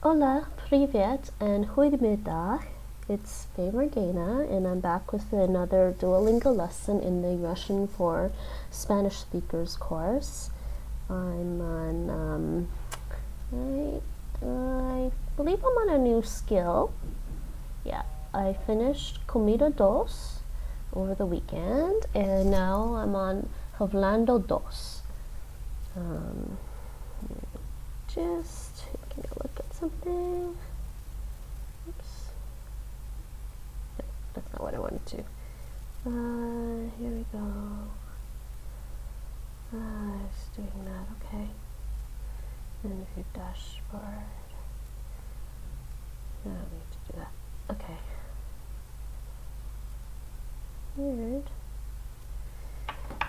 Hola, привет, and goedemiddag. It's Faye Morgana, and I'm back with another Duolingo lesson in the Russian for Spanish speakers course. I'm on, I believe I'm on a new skill. Yeah, I finished Comida dos over the weekend, and now I'm on Hablando dos. Just taking a look at something. Oops. No, that's not what I wanted to. Here we go. It's doing that, okay. And view dashboard. No, I need to do that. Okay. Weird.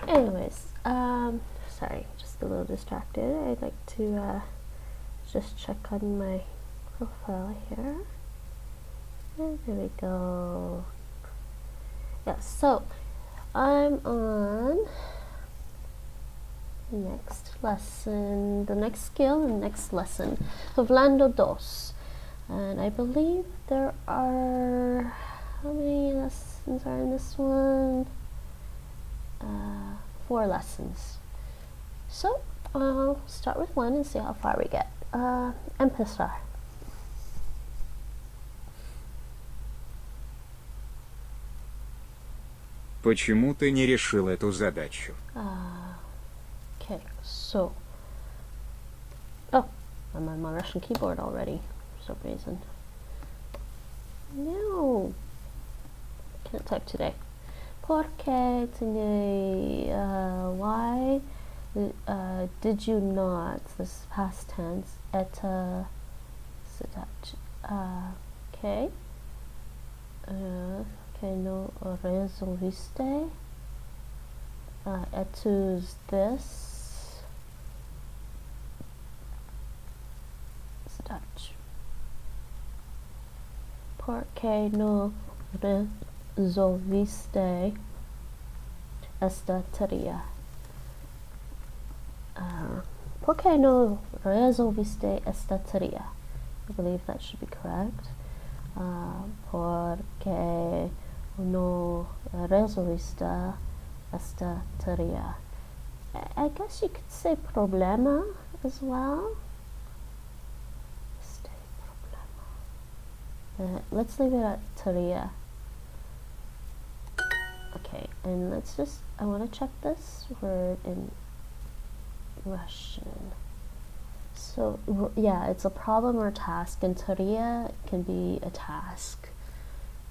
Anyways, sorry, just a little distracted. I'd like to just check on my profile here. And there we go. Yeah, so I'm on the next lesson, the next skill and next lesson, Hablando dos. And I believe there are, how many lessons are in this one? 4 lessons. So I'll start with one and see how far we get. Empezar. Почему ты не решил эту задачу? Okay, so. Oh, I'm on my Russian keyboard already for some reason. No, can't type today. Porque why did you not? This past tense. Это задача. Okay. Okay, no resolviste. Etu's this. Задача. Porque no resolviste esta tarea. Porque no resolviste esta tarea? I believe that should be correct. Porque no resolviste esta tarea. I guess you could say problema as well. Let's leave it at tarea. Okay, and let's just, I want to check this word in Russian. So, yeah, it's a problem or task, and tarea can be a task.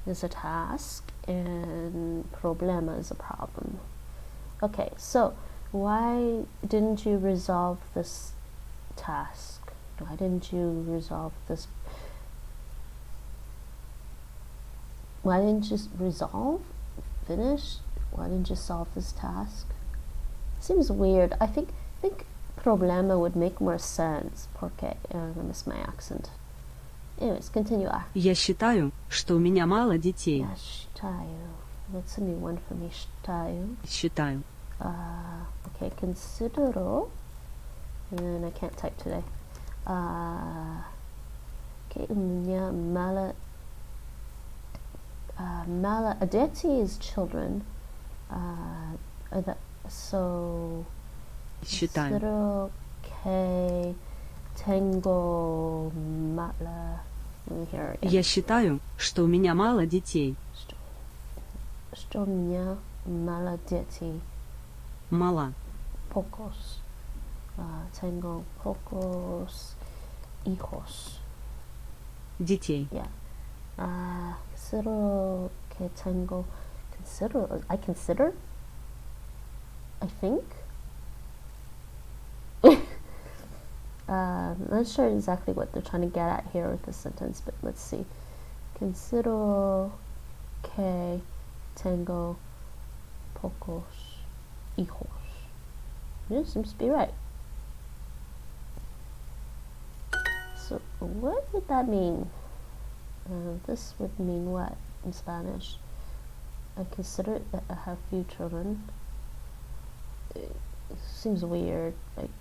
Is a task, and problema is a problem. Okay, so why didn't you resolve this task? Why didn't you resolve this? Why didn't you resolve? Finish? Why didn't you solve this task? Seems weird. I think problema would make more sense. Porque I miss my accent. Anyways, continue. Я считаю, что у меня мало детей. Я считаю. That's a new one for me. Считаю. Считаю. Okay, considero. And I can't type today. Okay, у меня мало. Deти is children. So. Считаю. Considero que tengo mala. Let me hear it again. Я считаю, что у меня мало детей. Что у меня мало детей. Мало. Pocos. Tengo pocos hijos. Детей. Yeah. Considero que tengo. I consider. I think. I'm not sure exactly what they're trying to get at here with this sentence, but let's see. Considero que tengo pocos hijos. Yeah, seems to be right. So what would that mean? This would mean what in Spanish? I consider that I have few children. It seems weird. Like,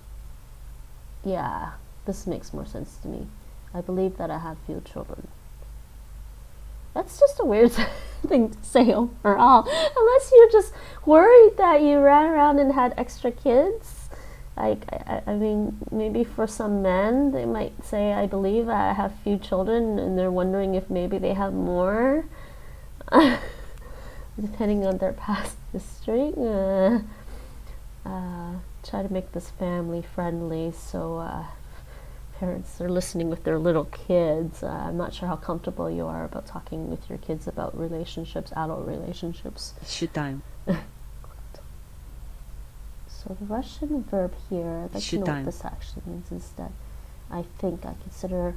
yeah, this makes more sense to me. I believe that I have few children. That's just a weird thing to say overall. Unless you're just worried that you ran around and had extra kids. Like, I mean, maybe for some men, they might say, I believe I have few children, and they're wondering if maybe they have more. Depending on their past history. Try to make this family friendly, so parents are listening with their little kids. I'm not sure how comfortable you are about talking with your kids about relationships, adult relationships. Считаю. So the Russian verb here, I'd like to know Считаю. what this actually means, is that I think, I consider.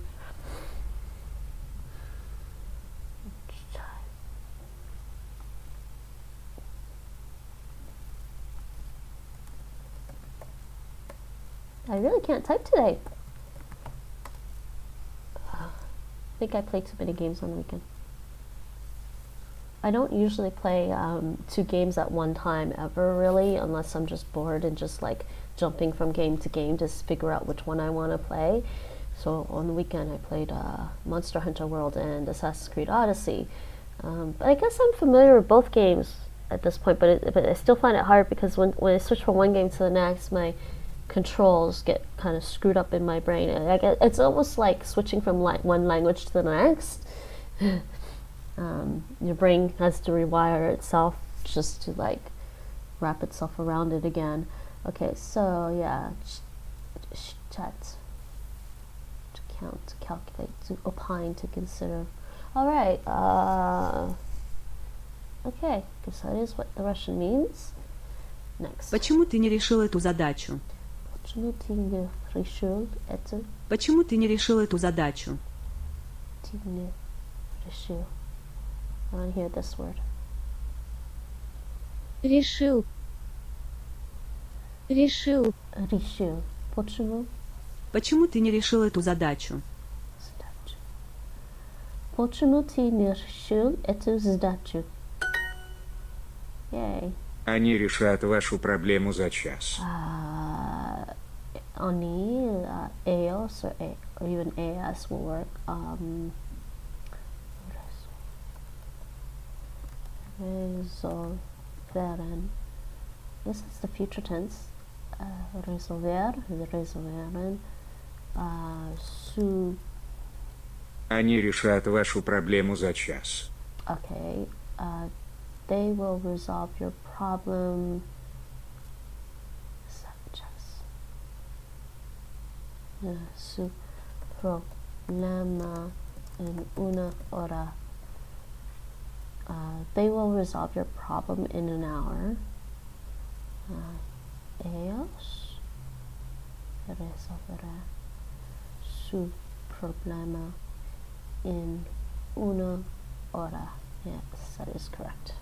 I really can't type today. I think I play too many games on the weekend. I don't usually play 2 games at one time ever, really, unless I'm just bored and just like jumping from game to game to figure out which one I want to play. So on the weekend I played Monster Hunter World and Assassin's Creed Odyssey. But I guess I'm familiar with both games at this point, but I still find it hard because when I switch from one game to the next, my controls get kind of screwed up in my brain. It's almost like switching from one language to the next. Your brain has to rewire itself just to like wrap itself around it again. Okay, so yeah, chat, to count, to calculate, to opine, to consider. All right. Okay, because that is what the Russian means. Next. Почему ты не решил эту задачу? Почему ты не решил это? Почему ты не решил эту задачу? Ты не решил. I want to hear this word. Решил. Решил. Решил. Почему? Почему ты не решил эту задачу? Задачу. Почему ты не решил эту задачу? Yay. Они решат вашу проблему за час. Oni, EOS or even AS will work. Resolveren. This is the future tense. Resolveren. Они решат вашу проблему за час. Okay. They will resolve your problem. Su problema en una hora. They will resolve your problem in an hour. Ellos resolverán su problema en una hora. Yes, that is correct.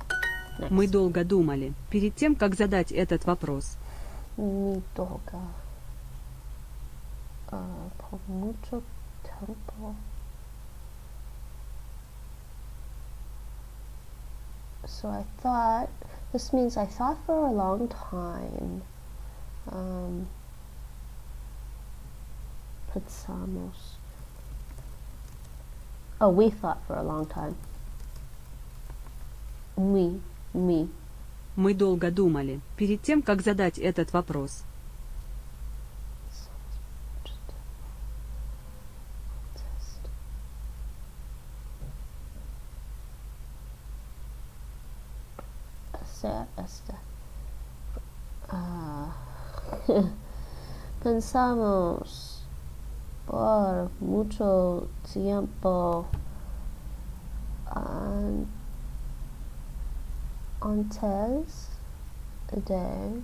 Next. Мы долго думали, перед тем, как задать этот вопрос. Мы долго. Por mucho tiempo. So I thought, this means I thought for a long time. Pensamos. Oh, we thought for a long time. Me. Мы долго думали, перед тем, как задать этот вопрос. Pensamos por mucho tiempo antes de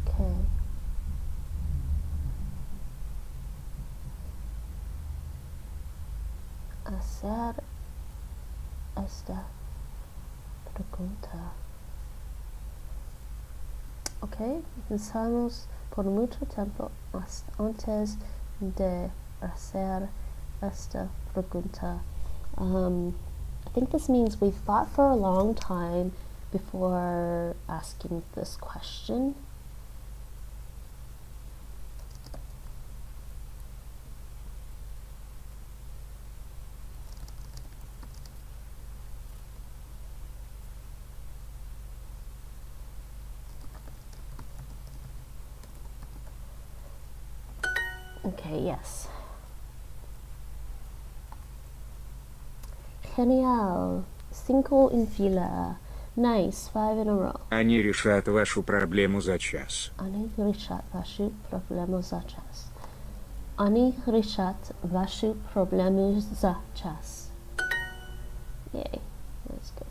que hacer esta pregunta. Okay, pensamos por mucho tiempo antes de hacer esta pregunta. I think this means we thought for a long time before asking this question. Okay, yes. Genial. 5 in fila. Nice, 5 in a row. Они решат вашу проблему за час. Они решат вашу проблему за час. Они решат вашу проблему за час. Yay, that's good.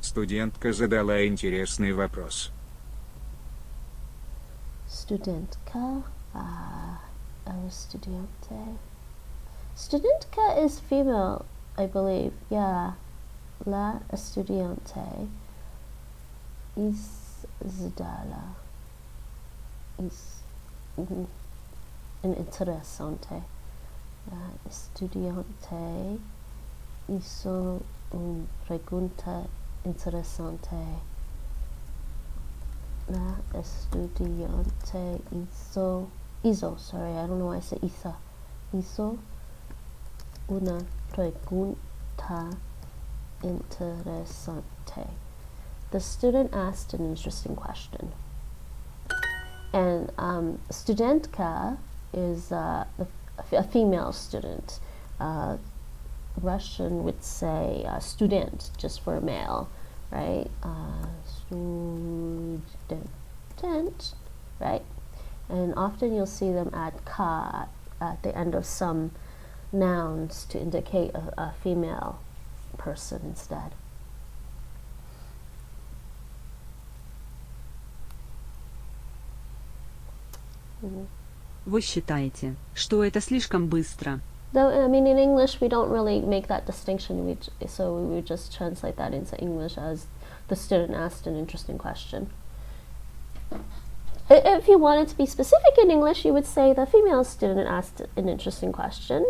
Студентка задала интересный вопрос. Studentka, estudiante. Studentka is female, I believe. Yeah. La estudiante is zdala. Is an interesante. La estudiante hizo una pregunta interesante. La estudiante hizo, sorry, I don't know why I said hizo una pregunta interesante. The student asked an interesting question. And studentka is a female student. Russian would say student, just for a male, right? Student, right? And often you'll see them add ka at the end of some nouns to indicate a female person instead. Вы считаете, что это слишком быстро? Though, I mean, in English we don't really make that distinction, so we would just translate that into English as the student asked an interesting question. If you wanted to be specific in English, you would say the female student asked an interesting question.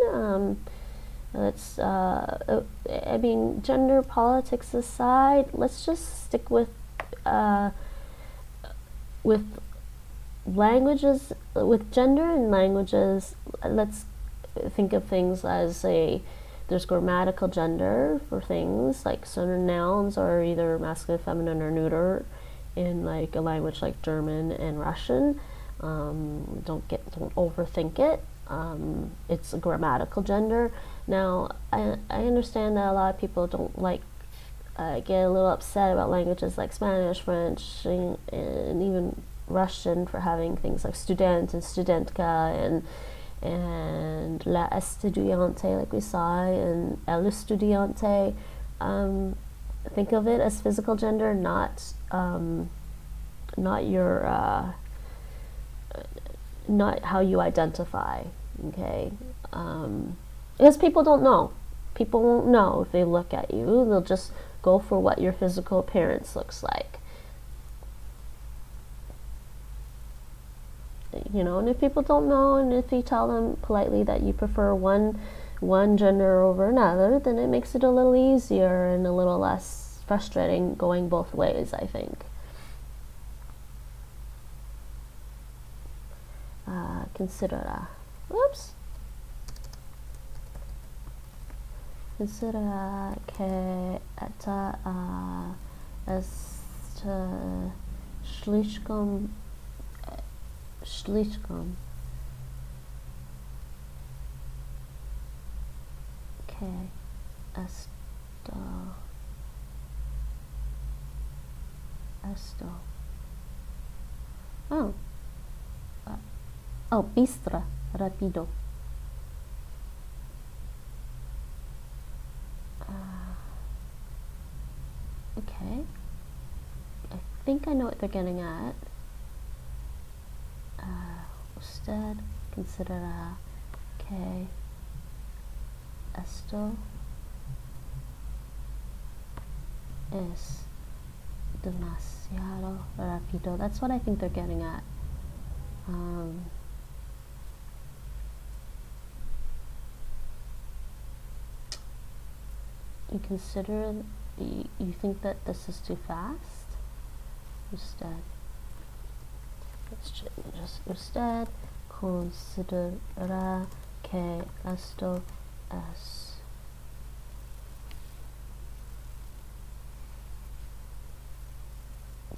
I mean, gender politics aside, let's just stick with languages, with gender and languages. Let's think of things as there's grammatical gender for things, like certain nouns are either masculine, feminine, or neuter in like a language like German and Russian. Don't overthink it. It's a grammatical gender. Now, I understand that a lot of people don't get a little upset about languages like Spanish, French, and even Russian for having things like student and studentka and la estudiante, like we saw, and el estudiante. Think of it as physical gender, not your not how you identify. Okay, because people don't know. People won't know if they look at you. They'll just go for what your physical appearance looks like. You know, and if people don't know, and if you tell them politely that you prefer one gender over another, then it makes it a little easier and a little less frustrating going both ways, I think. Considera. Oops. Considera que это слишком que esto bistro, rápido. Okay, I think I know what they're getting at. Usted considera que esto es demasiado rápido. That's what I think they're getting at. You think that this is too fast? Usted considera que esto es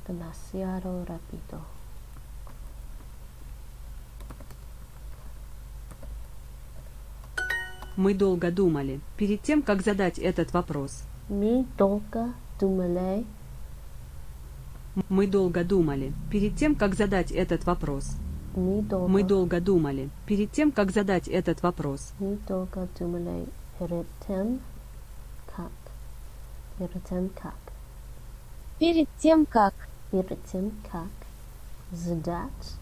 demasiado rápido. Мы долго думали, перед тем, как задать этот вопрос. Мы долго думали. Мы долго думали, перед тем, как задать этот вопрос. Мы Мы долго, долго думали, перед тем, как задать этот вопрос. мы долго думали перед тем, как. Перед тем, как. Перед тем, как Перед тем, как задать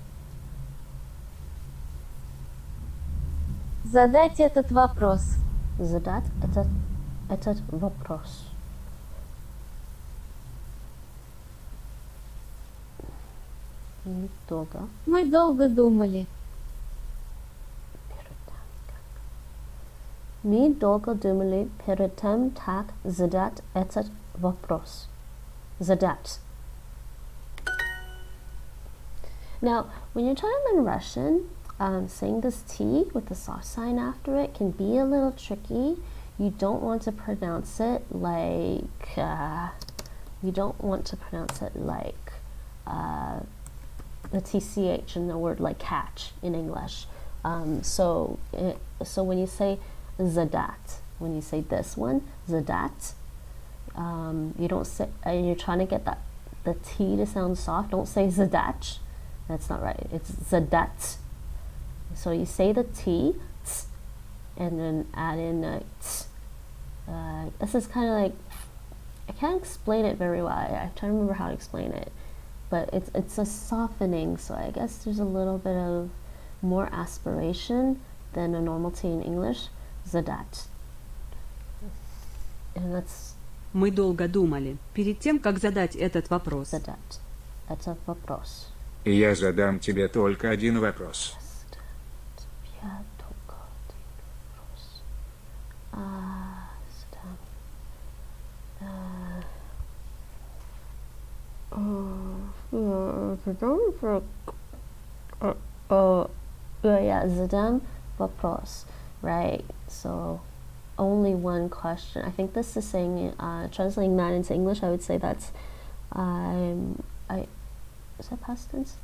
задать этот вопрос. задать этот вопрос. Мы долго Мы долго думали. перед тем, как. Мы долго думали перед тем, как задать этот вопрос. Задать. Now, when you're trying to learn Russian, saying this T with the soft sign after it can be a little tricky. You don't want to pronounce it like the TCH in the word like catch in English. So when you say zadat, when you say this one, zadat, you don't say, and you're trying to get the T to sound soft, don't say zadach. That's not right. It's zadat. So you say the T, tz, and then add in a tz. This is kind of like, I can't explain it very well. I'm trying to remember how to explain it. But it's a softening, so I guess there's a little bit of more aspiration than a normal T in English. Zadat. And that's Мы долго думали, перед тем, как задать этот вопрос. zadat. That's a вопрос. Я задам тебе только один вопрос. Я только один вопрос. Задам. Задам вопрос. Right. So only one question. I think this is saying, translating that into English, I would say that's, is that past tense?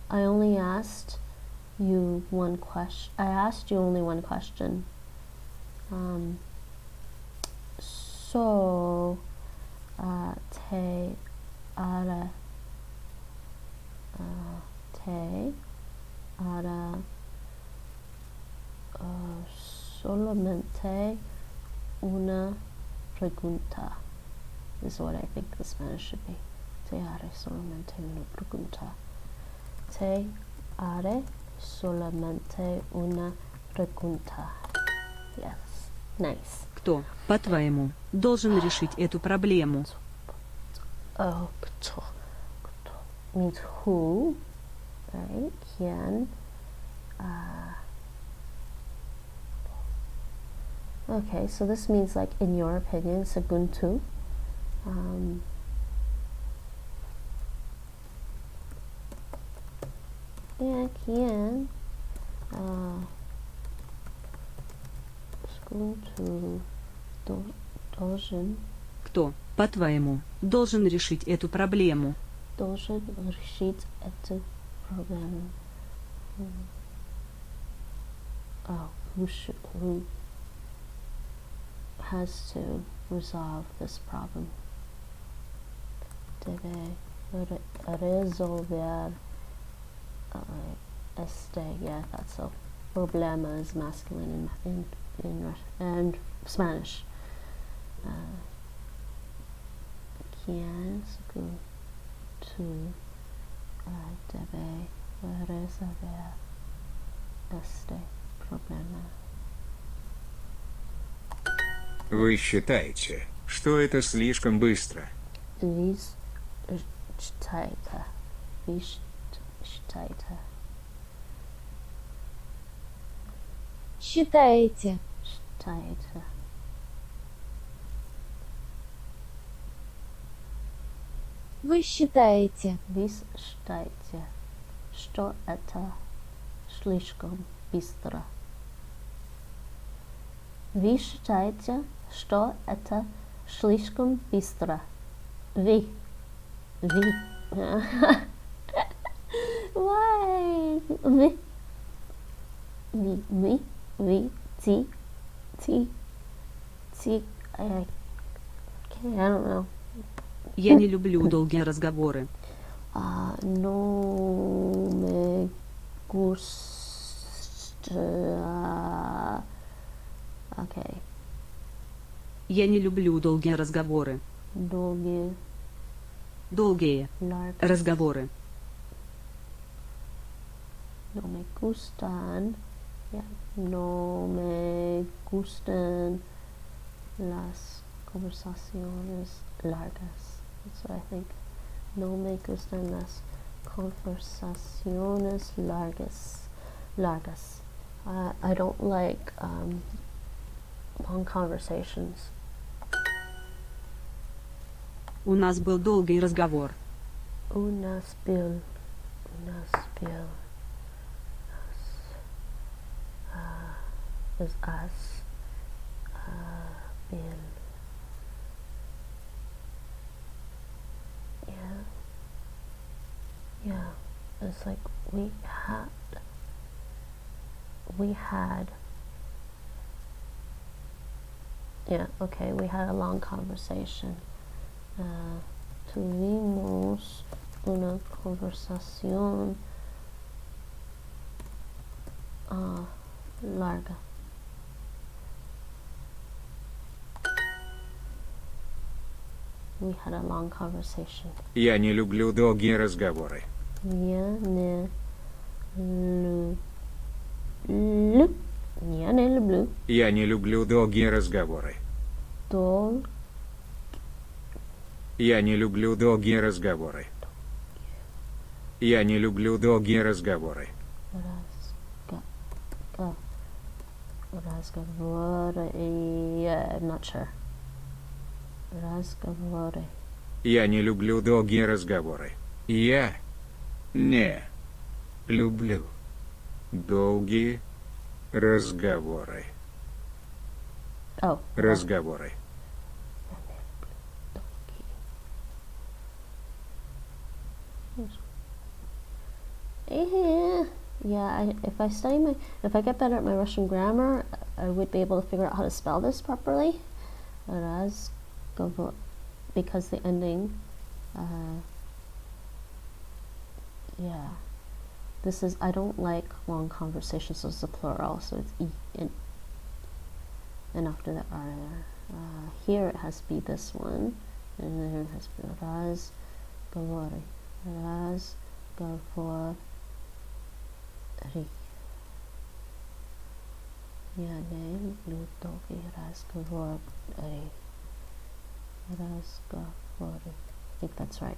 I only asked you one question. I asked you only one question. So, te ara solamente una pregunta is what I think the Spanish should be. Te haré solamente una pregunta. Te haré solamente una pregunta. Yes. Nice. Кто, по-твоему, должен решить эту проблему? Oh, кто means who, right? ¿Quién? Okay, so this means like in your opinion, según tú. Yeah, ¿quién? Según tú, должен Кто, по-твоему, должен решить эту проблему? должен решить эту проблему. Oh, who has to resolve this problem? Debe resolver este. Yeah, that's a problema is masculine in Spanish. ¿Quién según tú debe resolver este problema? Вы считаете, что это слишком быстро? Вы считаете. Считаете. Считаете. Вы считаете. Вы считаете, что это слишком быстро? Вы считаете, что это слишком быстро? Вы. Why? T, T, T, okay, I don't know. Я не люблю долгие разговоры. No me gusta. Okay. Я не люблю долгие разговоры. Долгие, Долгие largas. разговоры. No me gustan. Yeah. No me gustan las conversaciones largas. That's what I think. No me gustan las conversaciones largas. Largas. I don't like long conversations. У нас был долгий разговор. Unas bill. Is us. Bill. Yeah. Yeah. It's like we had. Yeah, okay, we had a long conversation. Tuvimos una conversación larga. We had a long conversation. Я не люблю долгие разговоры. Я не люблю. Я не люблю долгие разговоры. Дол. Я не люблю долгие разговоры. Я не люблю долгие разговоры. Разговоры. Yeah, I'm not sure. Разговоры. Я не люблю долгие разговоры. Я не люблю долгие разговоры. Oh. Разговоры. Yeah, if I get better at my Russian grammar, I would be able to figure out how to spell this properly. Разговор, because the ending, yeah, this is, I don't like long conversations, so it's a plural, so it's E, and after that R there. Here it has to be this one, and then here it has to be разговоры. Разговоры. Я не люблю долгие разговоры. Разговоры. I think that's right.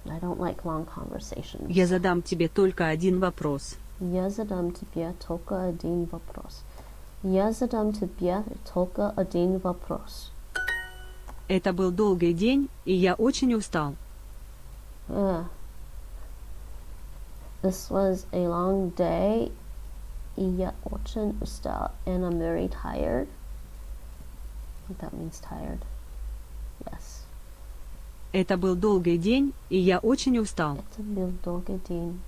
I don't like long conversations. Я задам тебе только один вопрос. Я задам тебе только один вопрос. Я задам тебе только один вопрос. Это был долгий день, и я очень устал. This was a long day. И я очень устал. And I'm very tired. I think that means tired. Yes. Это был долгий день, и я очень устал. Это был долгий день.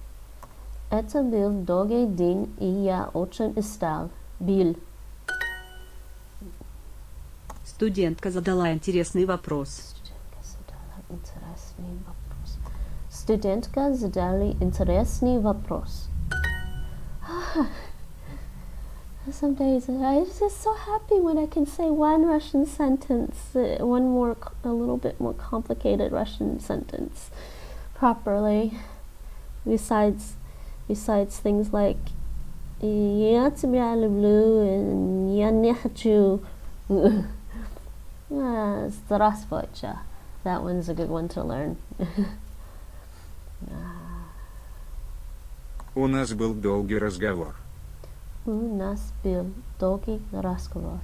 Это был долгий день, и я очень устал. Был. Студентка задала интересный вопрос. Студентка задала интересный вопрос. Some days I'm just so happy when I can say one Russian sentence, a little bit more complicated Russian sentence properly. Besides things like я тебя люблю and я не хочу. Здравствуйте. That one's a good one to learn. У нас был долгий разговор. У нас был долгий разговор.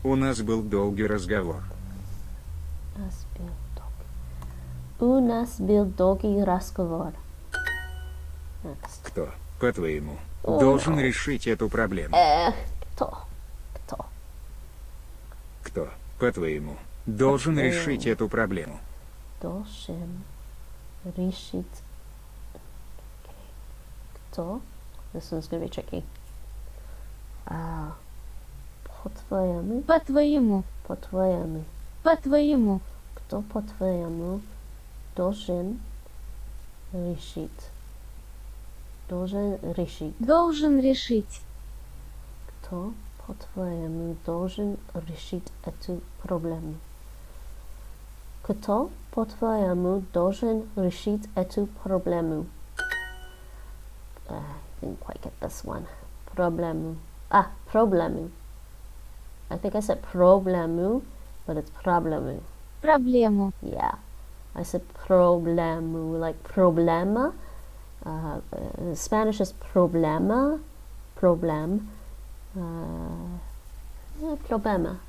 У нас был долгий разговор. У нас был долгий разговор. Next. Кто, по-твоему, должен решить эту проблему? Кто? Кто, по-твоему, должен решить эту проблему? Должен решить Kto? This one's gonna be tricky. Po-twojemu. По-твоему. Po-twojemu. По-твоему. Kto po-twojemu должен решить? Должен решить. Должен решить. Кто, по-твоему, должен решить эту проблему? Кто, по-твоему, должен решить эту проблему? I didn't quite get this one. Problemu. Problemu. I think I said problemu, but it's problemu. Проблему. Yeah. I said problemu, like problema. Spanish is problema. Problem. Problema.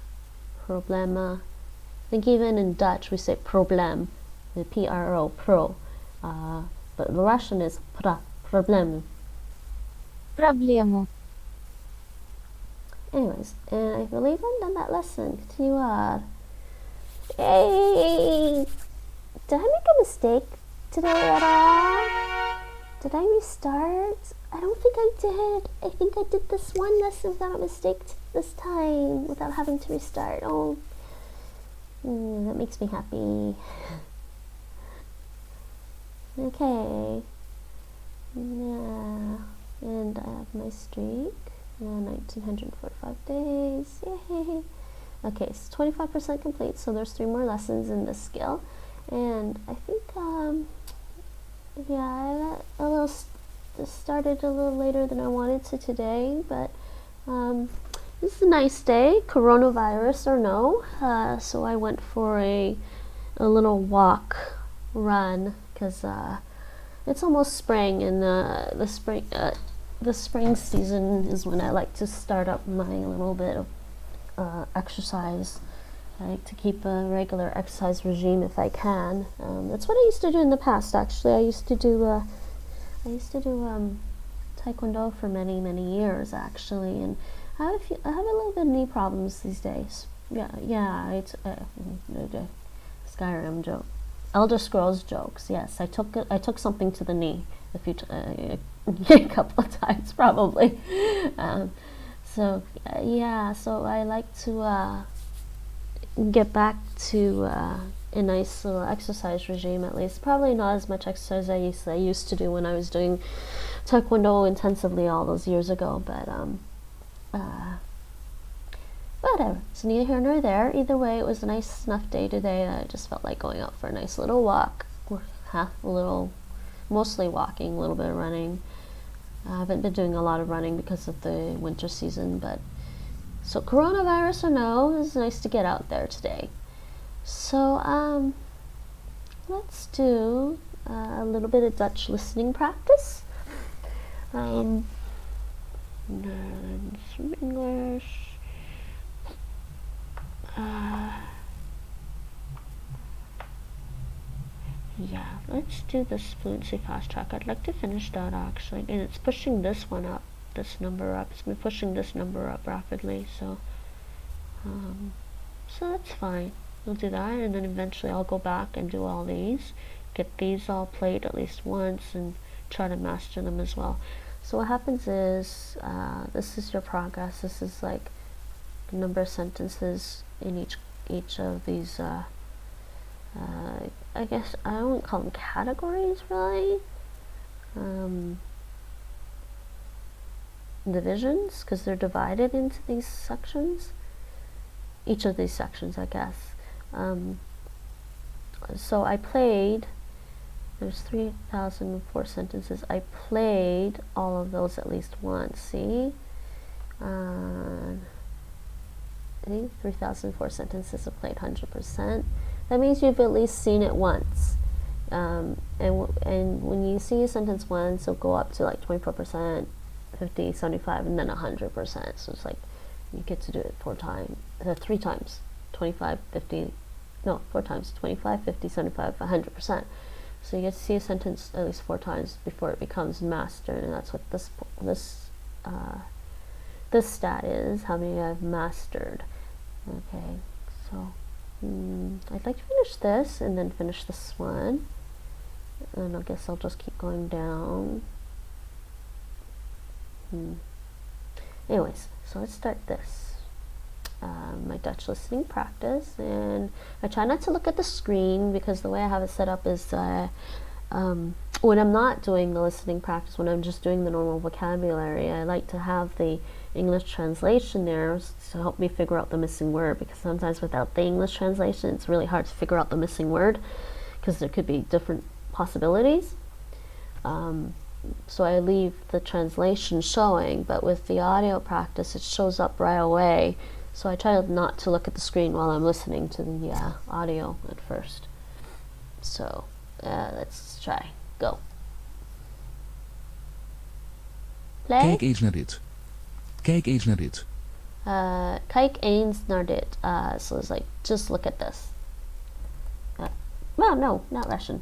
Problema. I think even in Dutch we say problem, the P-R-O, pro. But the Russian is problemu. Проблему. Anyways, and I believe I'm done that lesson. Continuar. Yay! Did I make a mistake today at all? Did I restart? I don't think I did. I think I did this one lesson without a mistake this time, without having to restart. Oh, that makes me happy. Okay. Yeah. And I have my streak. 1945 days. Yay! Okay, so 25% complete, so there's 3 more lessons in this skill. And I think, yeah, I started a little later than I wanted to today, but this is a nice day, coronavirus or no. So I went for a little run, because it's almost spring, and the spring season is when I like to start up my little bit of exercise. I like to keep a regular exercise regime if I can. That's what I used to do in the past. Actually, I used to do taekwondo for many years. Actually, and I have a little bit of knee problems these days. Yeah. It's Skyrim joke. Elder Scrolls jokes. Yes, I took something to the knee a couple of times probably. So I like to get back to a nice little exercise regime, at least. Probably not as much exercise as I used to do when I was doing taekwondo intensively all those years ago, but whatever. It's neither here nor there. Either way, it was a nice enough day today that I just felt like going out for a nice little walk. Mostly walking, a little bit of running. I haven't been doing a lot of running because of the winter season, but so coronavirus or no, it's nice to get out there today. So let's do a little bit of Dutch listening practice. Learn some English. Yeah, let's do this fluency fast track. I'd like to finish that actually, and it's pushing this one up, this number up. It's been pushing this number up rapidly, so that's fine. We'll do that, and then eventually I'll go back and do all these, get these all played at least once, and try to master them as well. So what happens is, this is your progress. This is like the number of sentences in each of these. I guess I don't call them categories really. Divisions, because they're divided into these sections. Each of these sections, I guess. So I played. There's 3,004 sentences. I played all of those at least once. See. I think 3,004 sentences are played 100%. That means you've at least seen it once. And when you see a sentence once, it'll go up to like 24%, 50, 75, and then 100%. So it's like you get to do it 3 times, 25, 50, no, 4 times, 25, 50, 75, 100%. So you get to see a sentence at least 4 times before it becomes mastered, and that's what this stat is, how many I've mastered. Okay, so I'd like to finish this and then finish this one, and I guess I'll just keep going down. Anyways, so let's start this. My Dutch listening practice, and I try not to look at the screen because the way I have it set up is when I'm not doing the listening practice, when I'm just doing the normal vocabulary, I like to have the English translation there to help me figure out the missing word, because sometimes without the English translation it's really hard to figure out the missing word because there could be different possibilities. So I leave the translation showing, but with the audio practice it shows up right away. So I try not to look at the screen while I'm listening to the audio at first. So let's try. Go. Play. Kijk eens naar dit. Kijk eens naar dit. Kijk eens naar dit. So it's like, just look at this. No, not Russian.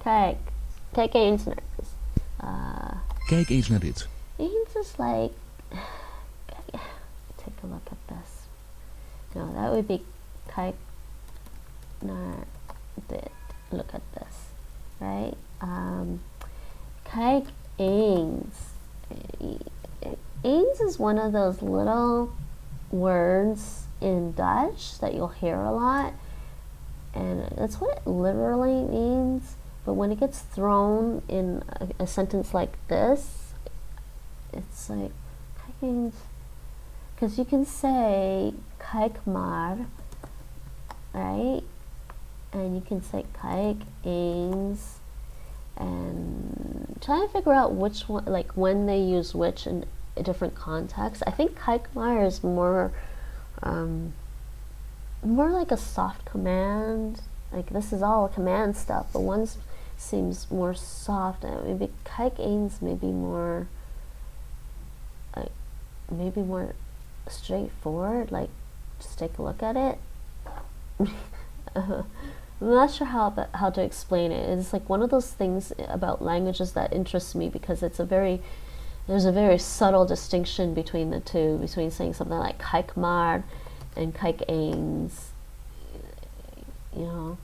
Kijk eens naar dit. Kijk eens naar dit. Eens is like, take a look at this. No, that would be kijk naar dit. Look at this, right? Kijk eens. Eens is one of those little words in Dutch that you'll hear a lot, and that's what it literally means. But when it gets thrown in a sentence like this, it's like kijk eens, because you can say kijk maar, right? And you can say kijk eens, and try to figure out which one, like when they use which in a different context. I think kijk maar is more like a soft command. Like this is all command stuff, but one seems more soft, and maybe kijk eens maybe more like more straightforward. Like just take a look at it. I'm not sure how to explain it. It's like one of those things about languages that interests me because there's a very subtle distinction between the two, between saying something like kijk maar and kijk eens. You know,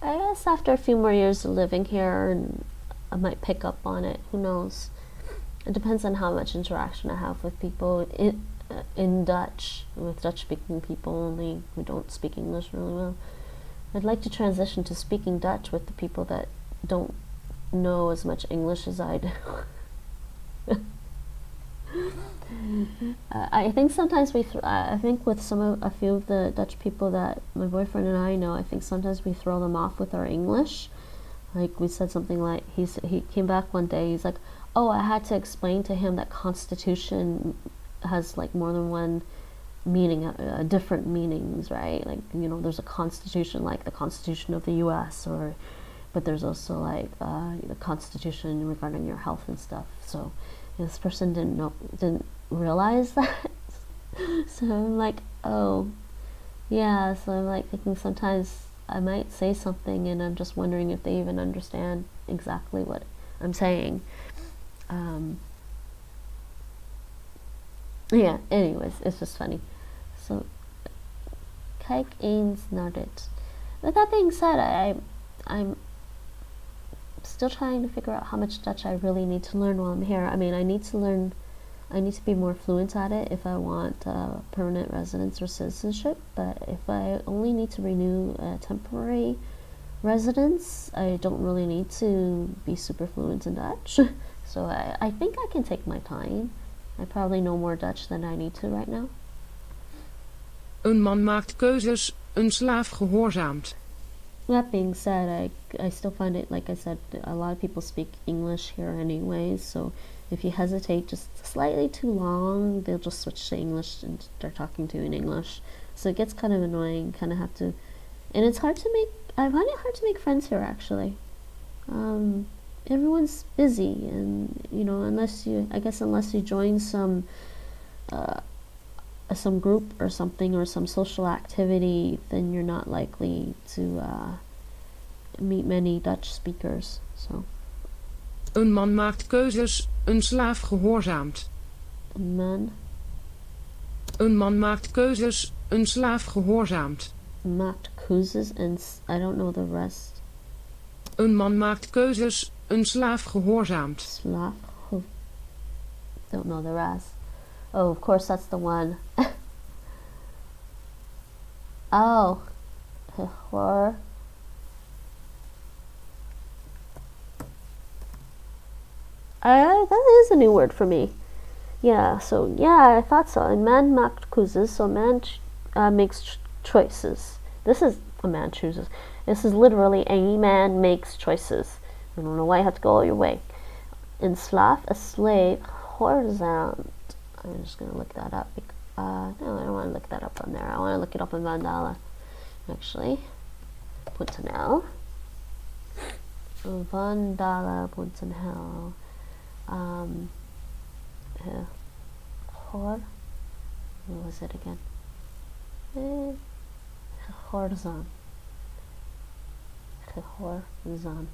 I guess after a few more years of living here, and I might pick up on it. Who knows? It depends on how much interaction I have with people in Dutch, with Dutch-speaking people only who don't speak English really well. I'd like to transition to speaking Dutch with the people that don't know as much English as I do. I think sometimes I think with a few of the Dutch people that my boyfriend and I know, I think sometimes we throw them off with our English. Like we said something like, he came back one day, he's like, oh, I had to explain to him that Constitution has like more than one meaning, different meanings, right? Like, you know, there's a constitution like the Constitution of the US, but there's also like the Constitution regarding your health and stuff. So this person didn't realize that. So I'm like, oh yeah. So I'm like thinking sometimes I might say something and I'm just wondering if they even understand exactly what I'm saying. Yeah, anyways, it's just funny. So kijk eens naar dit. With that being said, I'm still trying to figure out how much Dutch I really need to learn while I'm here. I mean, I need to be more fluent at it if I want permanent residence or citizenship, but if I only need to renew a temporary residence, I don't really need to be super fluent in Dutch. So I think I can take my time. I probably know more Dutch than I need to right now. Een man maakt keuzes, een slaaf gehoorzaamt. That being said, I still find it, like I said, a lot of people speak English here anyways, so if you hesitate just slightly too long, they'll just switch to English and start talking to you in English. So it gets kind of annoying, kind of have to, and it's hard to make, I find it hard to make friends here actually. Everyone's busy, and you know, unless you join some group or something, or some social activity, then you're not likely to meet many Dutch speakers. So Een man maakt keuzes, een slaaf gehoorzaamt. Een man maakt keuzes, een slaaf gehoorzaamt. Maakt keuzes, and I don't know the rest. Een man maakt keuzes, een slaaf gehoorzaamt. Slaaf Don't know the rest. Oh, of course, that's the one. Oh, horror. That is a new word for me. Yeah, so yeah, I thought so. And man macht chooses, so man makes choices. This is a man chooses. This is literally a man makes choices. I don't know why you have to go all your way. In slav, a slave, horizont. I'm just gonna look that up. No, I don't want to look that up on there. I want to look it up in Mandala. Actually, .nl. Vandala.nl. What was it again? Horizon. Horizon.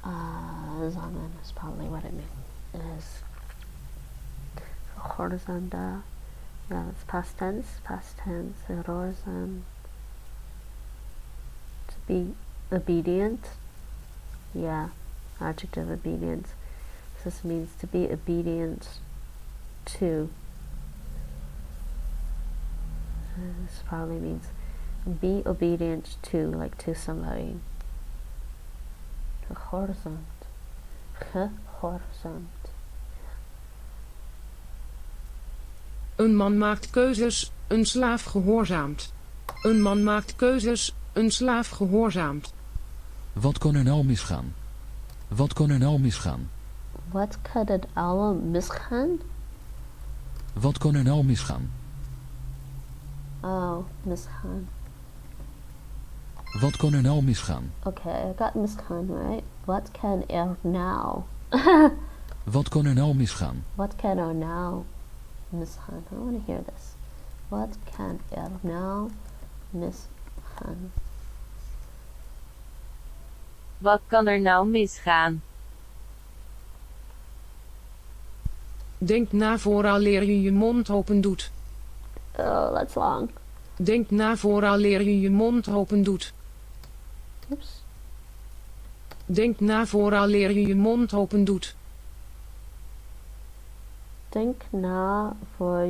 Zaman is probably what it means. It is horizon. Yeah, it's past tense. Horizon. To be obedient. Yeah, adjective obedience. This means to be obedient to. This probably means be obedient to, like to somebody. Horizont. Horizont. Een man maakt keuzes, een slaaf gehoorzaamt. Een man maakt keuzes, een slaaf gehoorzaamt. Wat kon er nou misgaan? Wat kon er nou misgaan? Wat kan het allemaal misgaan? Wat kon er nou misgaan? Oh, misgaan. Wat kon er nou misgaan? Okay, I got misgaan right. Wat kan er nou? Wat kon er nou misgaan? Wat kan er nou misgaan? I want to hear this. Wat kan er nou misgaan? Wat kan er nou misgaan? Denk na vooraleer je je mond open doet. Oh, that's long. Denk na vooraleer je je mond open doet. Oops. Denk na vooraleer je je mond open doet. Denk na voor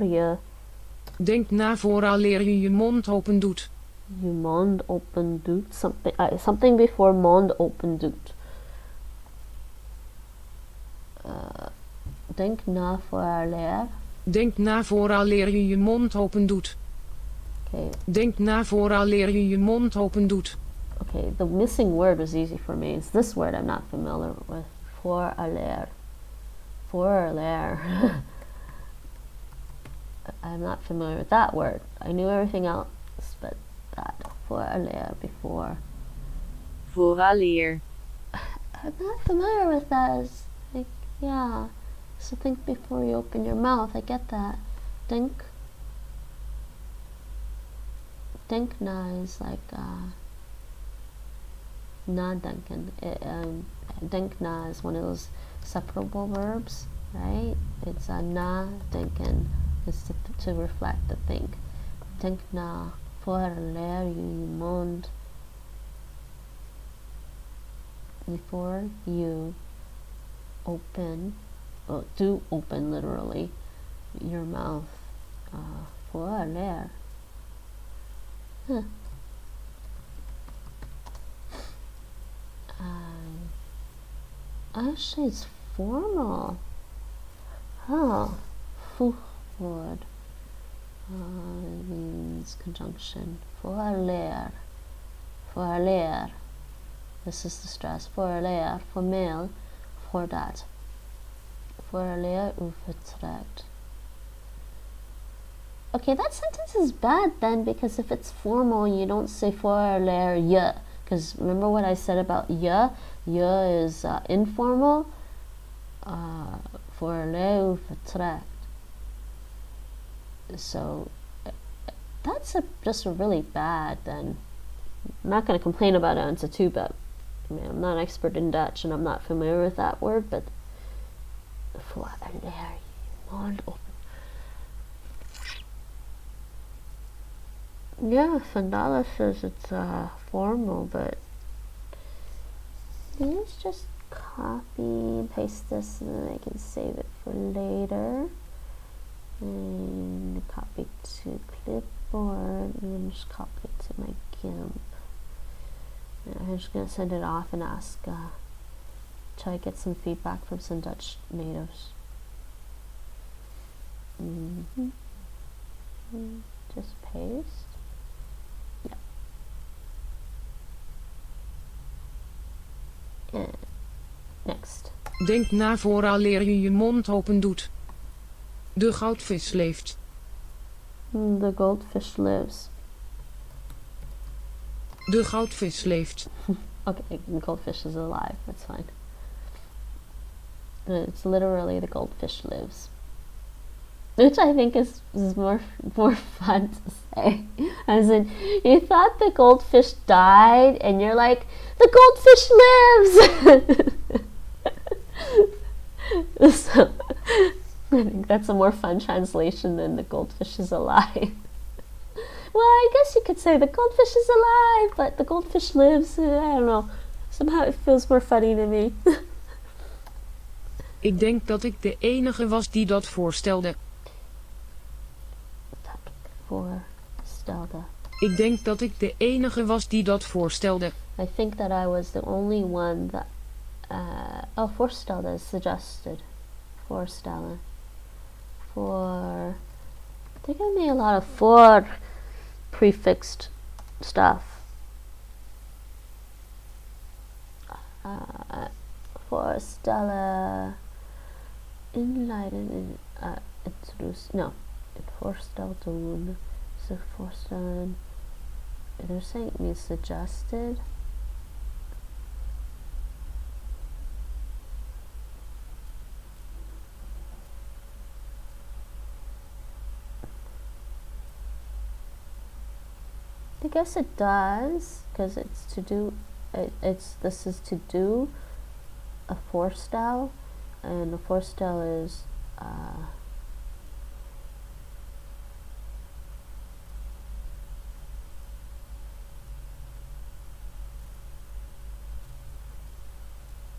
je. Denk na vooraleer je je mond open doet. Je mond open doet. Something before mond open doet. Denk na vooraleer. Denk na vooraleer je je mond open doet. Okay. Denk na vooraleer je je mond open doet. Okay, the missing word was easy for me. It's this word I'm not familiar with. Vooraleer. Vooraleer. I'm not familiar with that word. I knew everything else, but that. Vooraleer, before. Vooraleer. I'm not familiar with that. It's like, yeah. So think before you open your mouth. I get that. Denk. Denk na is like nadenken. Denk na is one of those separable verbs, right? It's nadenken. It's to reflect, to think. Denk na vooraleer je je mond. Before you open, well, do open literally your mouth. Vooraleer. Huh. Actually, it's formal. Oh, voegwoord. It means conjunction. Vooraleer. Vooraleer. This is the stress. Vooraleer. Formeel. Voordat. Vooraleer u vertrekt. Okay, that sentence is bad then, because if it's formal, you don't say vooraleer je. Because remember what I said about je? Je is informal. Vooraleer u vertrekt. So that's just a really bad then. I'm not going to complain about it answer too, but I mean, I'm not an expert in Dutch and I'm not familiar with that word, but vooraleer je mond open. Yeah, Vandala says it's formal, but it's just copy and paste this, and then I can save it for later. And copy to clipboard, and then just copy it to my GIMP. And I'm just gonna send it off and ask, try to get some feedback from some Dutch natives. Just paste. Yeah. And next. Denk na vooraleer je je mond open doet. De goudvis leeft. The goldfish lives. De goudvis leeft. Okay, the goldfish is alive. That's fine. It's literally the goldfish lives, which I think is more fun to say. As in, you thought the goldfish died, and you're like, the goldfish lives. So, I think that's a more fun translation than the goldfish is alive. Well, I guess you could say the goldfish is alive, but the goldfish lives. I don't know. Somehow it feels more funny to me. Ik denk dat ik de enige was die dat voorstelde. Voorstelde. Ik denk dat ik de enige was die dat voorstelde. I think that I was the only one that... voorstelde is suggested. Voorstellen. For... They give me a lot of for prefixed stuff. Voorstellen... Inleiden... introduce... No. Het voorstel doen. Zich voorstellen... They're saying it means suggested. I guess it does, because it's to do. This is to do a voorstel, and a voorstel is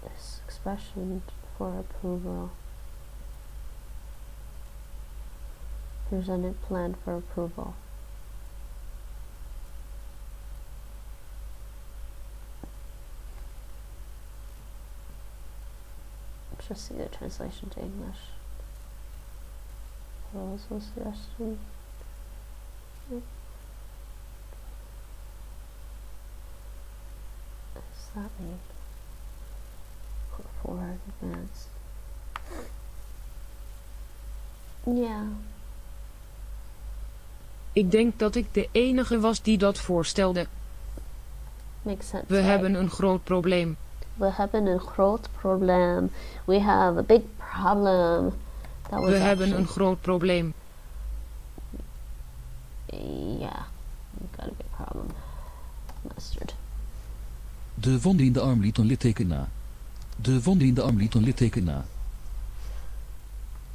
this expression for approval. Presented plan for approval. Just see the translation to English. Also suggestion. What does that mean? Put forward, advance. Yeah. Ik denk dat ik de enige was die dat voorstelde. Makes sense. We right? hebben een groot probleem. We hebben een groot probleem. We have a big problem. That was We hebben actually, een groot probleem. yeah, we've got a big problem. Mustard. De wond die in de arm liet een litteken na. De wond die in de arm liet een litteken na.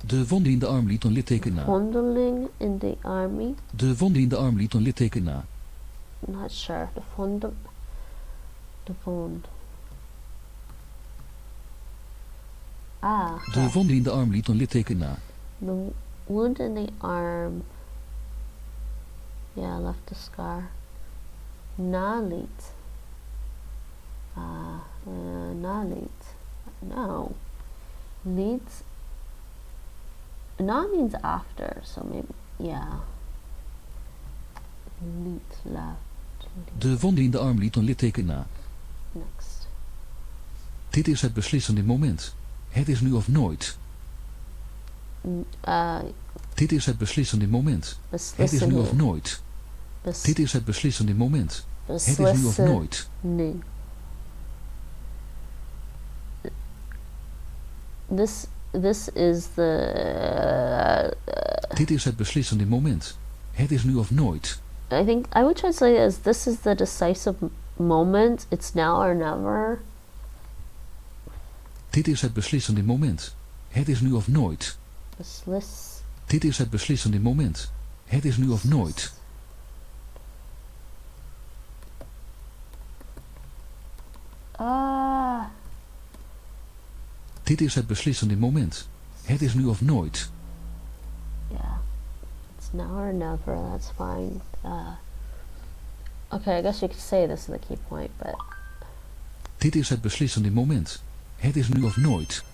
De wond die in de arm liet een litteken na. Vondeling in the army. De wond die in de arm liet een litteken na. I'm not sure. The vond. The vond. Ah. De wond die in de arm liet een litteken na. The wound in the arm. Yeah, left a scar. Nalit. Nalit. No. Leads. Na means after, so maybe, yeah. Lead, left. De wond die in de arm liet een litteken na. Next. Dit is het beslissende moment. Het is nu of nooit. Dit is het beslissende moment. Het is nu of nooit. Dit is het beslissende moment. Het is nu of nooit. Nee. This is the... Dit is het beslissende moment. Het is nu of nooit. I think I would translate it as this is the decisive moment. It's now or never. Dit is het beslissende moment. Het is nu of nooit. Dit is het beslissende moment. Het is nu of nooit. Dit is het beslissende moment. Het is nu of nooit. Yeah. It's now or never, that's fine. Okay, I guess you could say this is the key point, but... Dit is het beslissende moment. Het is nu of nooit.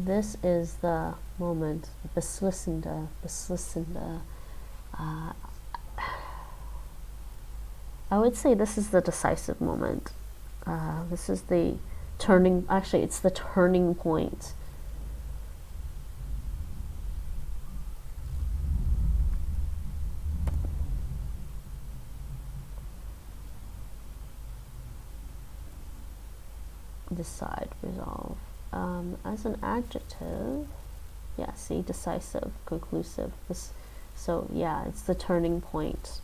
This is the moment. Beslissende. I would say this is the decisive moment. This is the turning... Actually, it's the turning point. Decide, resolve. As an adjective, yeah, see, decisive, conclusive. So yeah, it's the turning point.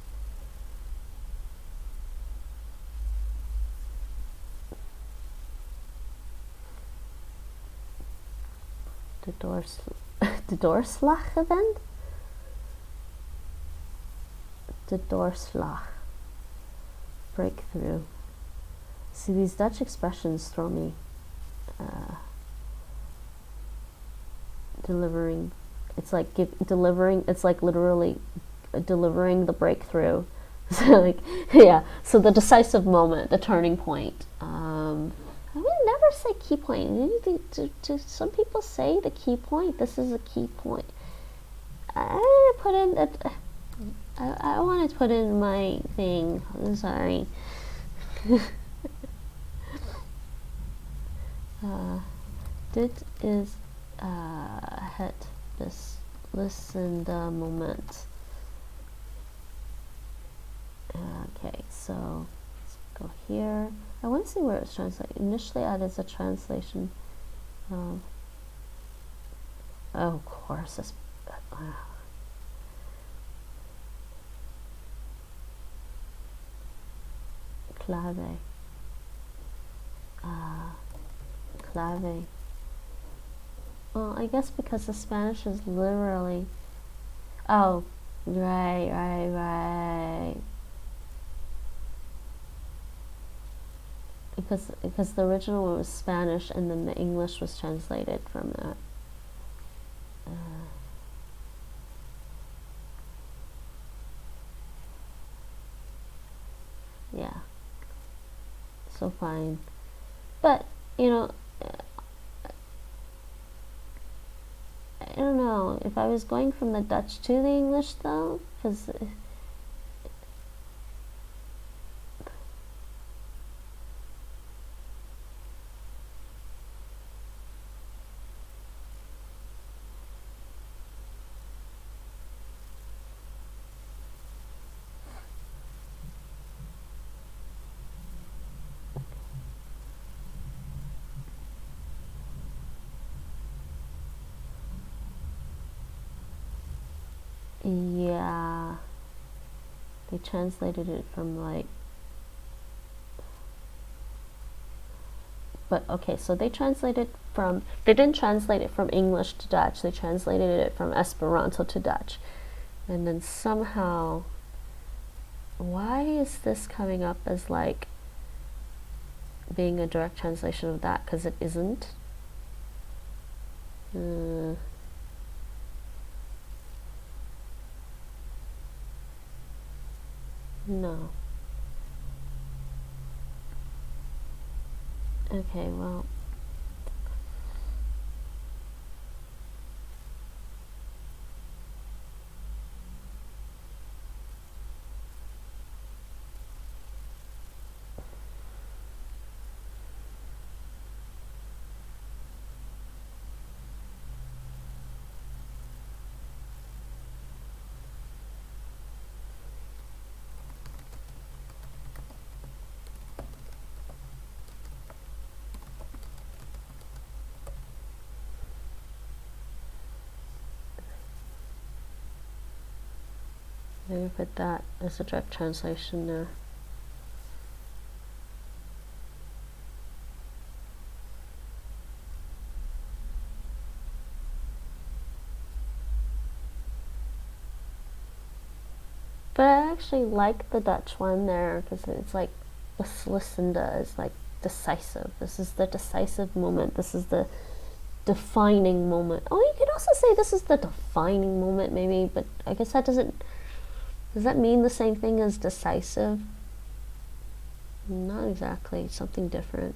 De doorslag gewend? De doorslag. Breakthrough. See, these Dutch expressions throw me. Delivering. It's like delivering. It's like literally delivering the breakthrough. So like, yeah. So the decisive moment, the turning point. I would never say key point. Do some people say the key point? This is a key point. I put in that. I want to put in my thing. I'm sorry. Dit is het beslissende moment. Okay, so let's go here. I want to see where it's translated. Initially added as a translation of... Oh, of course. This, clave. Clave. Well, I guess because the Spanish is literally... Oh, right. Because the original one was Spanish and then the English was translated from that. Yeah. So fine. But, you know, I don't know if I was going from the Dutch to the English though, because yeah, they translated it from like, but okay, so they translated from, they didn't translate it from English to Dutch, they translated it from Esperanto to Dutch. And then somehow, why is this coming up as like being a direct translation of that? Because it isn't. No. Okay, well. Maybe put that as a direct translation there. But I actually like the Dutch one there because it's like beslissende is like decisive. This is the decisive moment. This is the defining moment. Oh, you could also say this is the defining moment, maybe, but I guess that doesn't. Does that mean the same thing as decisive? Not exactly. Something different.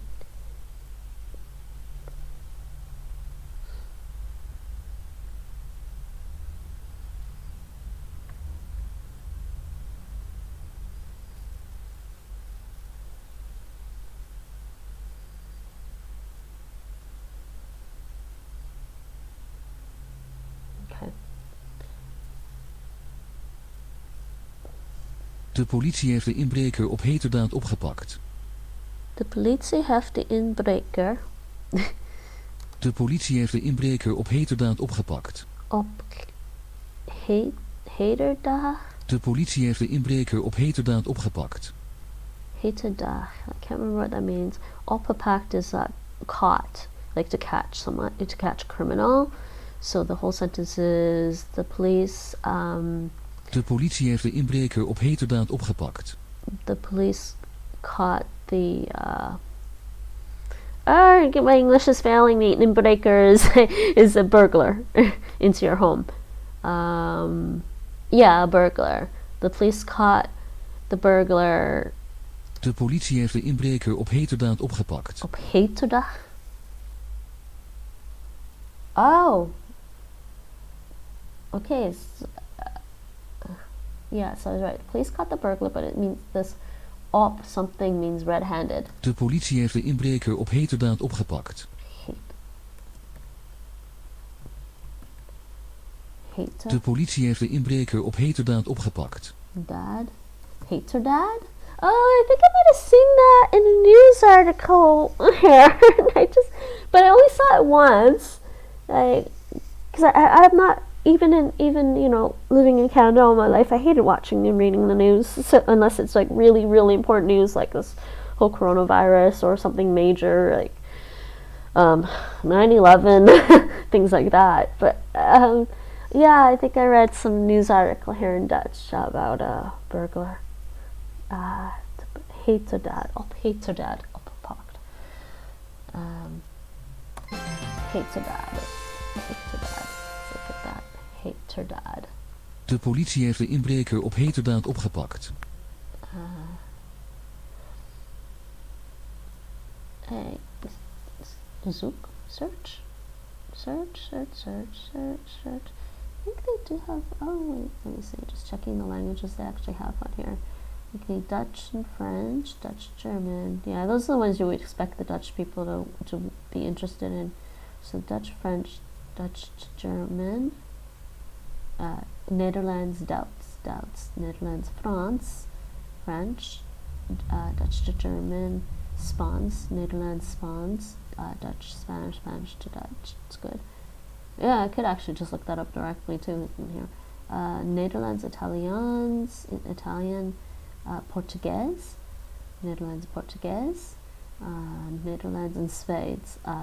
De politie heeft de inbreker op heterdaad opgepakt. De politie heeft de inbreker. De politie heeft de inbreker op heterdaad opgepakt. Op heterdaad? De politie heeft de inbreker op heterdaad opgepakt. Heterdaad. I can't remember what that means. Opgepakt is caught, like to catch someone, to catch a criminal. So the whole sentence is the police. De politie heeft de inbreker op heterdaad opgepakt. The police caught the. My English is failing me. An inbreaker is a burglar into your home. Yeah, a burglar. The police caught the burglar. De politie heeft de inbreker op heterdaad opgepakt. Op heterdaad? Oh. Okay. Yeah, so I was right. The police caught the burglar, but it means this op something means red-handed. De politie heeft de inbreker op heterdaad opgepakt. De politie heeft de inbreker op heterdaad opgepakt. Dad? Heterdaad? Oh, I think I might have seen that in a news article here. But I only saw it once. Because I'm not even living in Canada all my life. I hated watching and reading the news unless it's like really, really important news, like this whole coronavirus or something major, like 9/11, things like that. But yeah, I think I read some news article here in Dutch about a burglar. Heterdaad, opgepakt. Heterdaad. Look at that. Heterdaad. De politie heeft de inbreker op heterdaad opgepakt. Zoek, search. I think they do have. Oh wait, let me see. Just checking the languages they actually have on here. Okay, Dutch and French, Dutch, German. Yeah, those are the ones you would expect the Dutch people to be interested in. So Dutch, French, Dutch, German, Netherlands, Duits, Netherlands, France, French, Dutch to German, Spaans, Netherlands, Spaans, Dutch, Spanish, Spanish to Dutch. It's good. Yeah, I could actually just look that up directly too in here. Netherlands, Italian, Portuguese, Netherlands, Portuguese, Netherlands and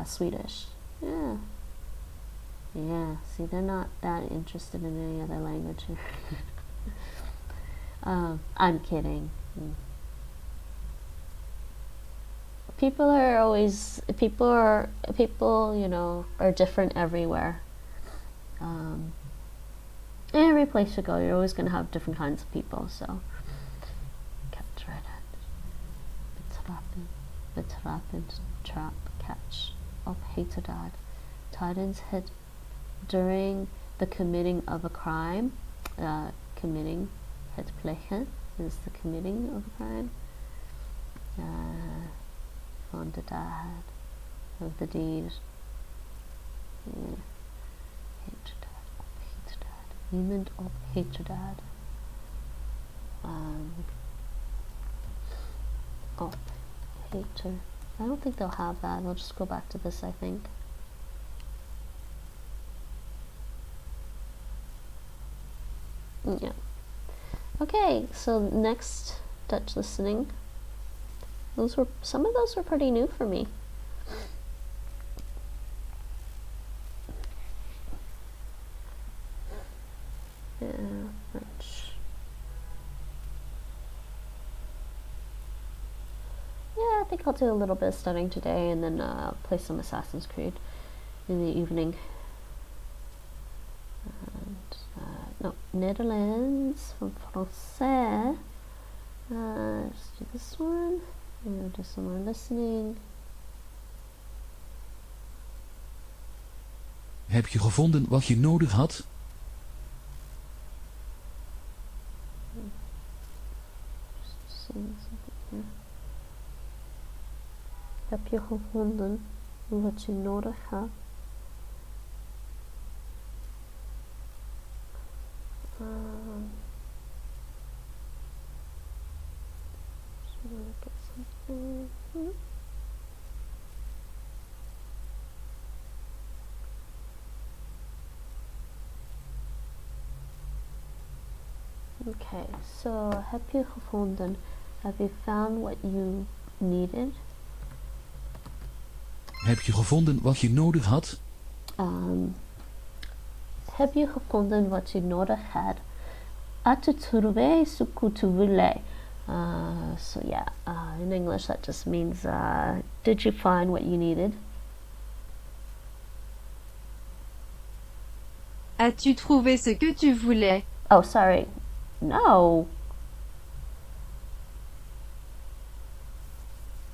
Swedish. Yeah. See, they're not that interested in any other language here. I'm kidding. People are different everywhere. Every place you go, you're always going to have different kinds of people, so. Betrappen, trap, catch, op heterdaad. Tijdens het, during the committing of a crime. Committing, het plegen is the committing of a crime. Van de daad, of the deed. Heterdaad, op heterdaad. Iemand op heterdaad. Op heter. I don't think they'll have that. We'll just go back to this, I think. Yeah. Okay, so next Dutch listening. Some of those were pretty new for me. Yeah, French. Yeah, I think I'll do a little bit of studying today and then play some Assassin's Creed. in the evening. No, Netherlands from français. Let's do this one. We'll do some more listening. Heb je gevonden wat je nodig had? Heb je gevonden wat je nodig had? Okay, so heb je gevonden? Have you found what you needed? Heb je gevonden wat je nodig had? Heb je gevonden wat je nodig had? As-tu trouvé ce que tu voulais? So yeah, in English that just means, did you find what you needed? As-tu trouvé ce que tu voulais? Oh, sorry. No.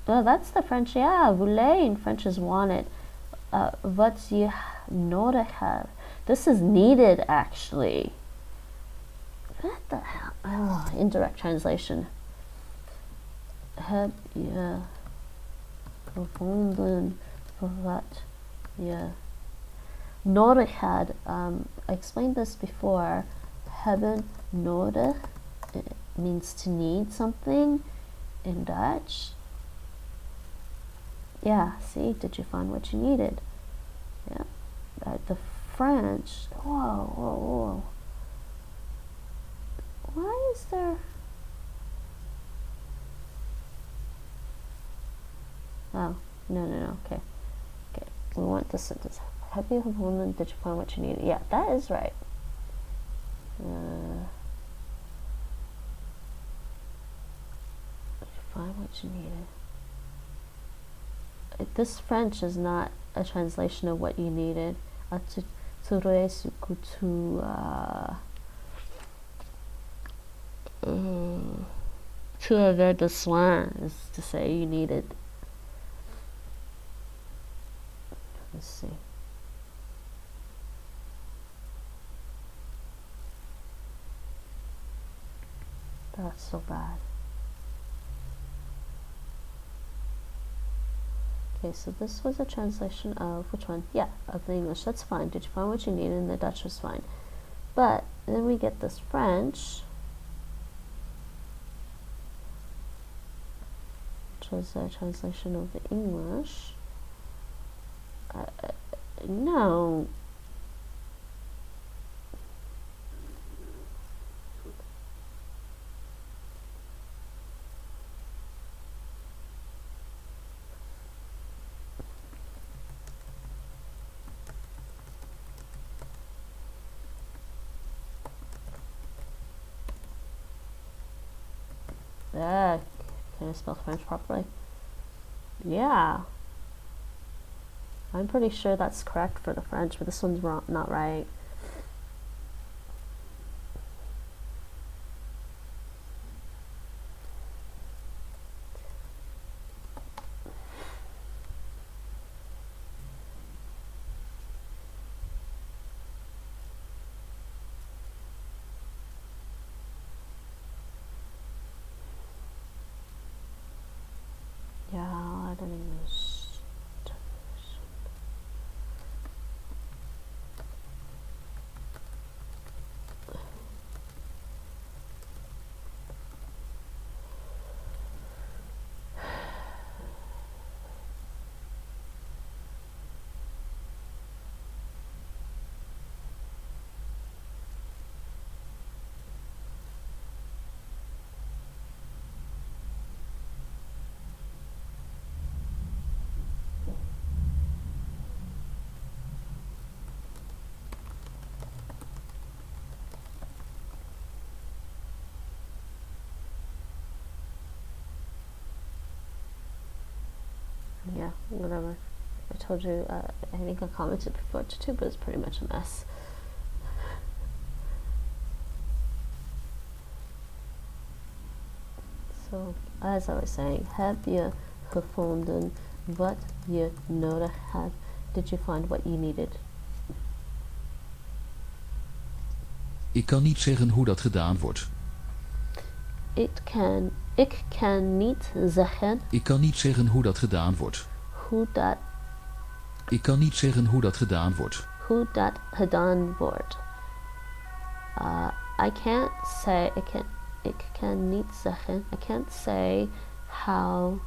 Oh, that's the French. Yeah, voulait in French is wanted. Wat je nodig had. This is needed, actually. What the hell? Oh, indirect translation. Heb je gevonden wat je nodig had? I explained this before. Hebben nodig, it means to need something in Dutch. Yeah, see, did you find what you needed? Yeah, the French. Whoa. Why is there? Oh, no. Okay. We want the sentence. Have you gevonden? Did you find what you needed? Yeah, that is right. Did you find what you needed? This French is not a translation of what you needed. Tu avais besoin is to say you needed. Let's see. That's so bad. Okay, so this was a translation of which one? Yeah, of the English. That's fine. Did you find what you needed? And the Dutch was fine. But then we get this French, which was a translation of the English. No. Can I spell French properly? Yeah. I'm pretty sure that's correct for the French, but this one's wrong, not right. Yeah, I don't even know. Yeah, whatever. I told you, I think I commented before too, but it's pretty much a mess. So, as I was saying, heb je gevonden wat je nodig had? Did you find what you needed? Ik kan niet zeggen hoe dat gedaan wordt. Ik kan niet zeggen Ik kan niet zeggen hoe dat gedaan wordt. hoe dat Ik kan niet zeggen hoe dat gedaan wordt. gedaan wordt. I can't say, ik kan niet zeggen, I can't say how,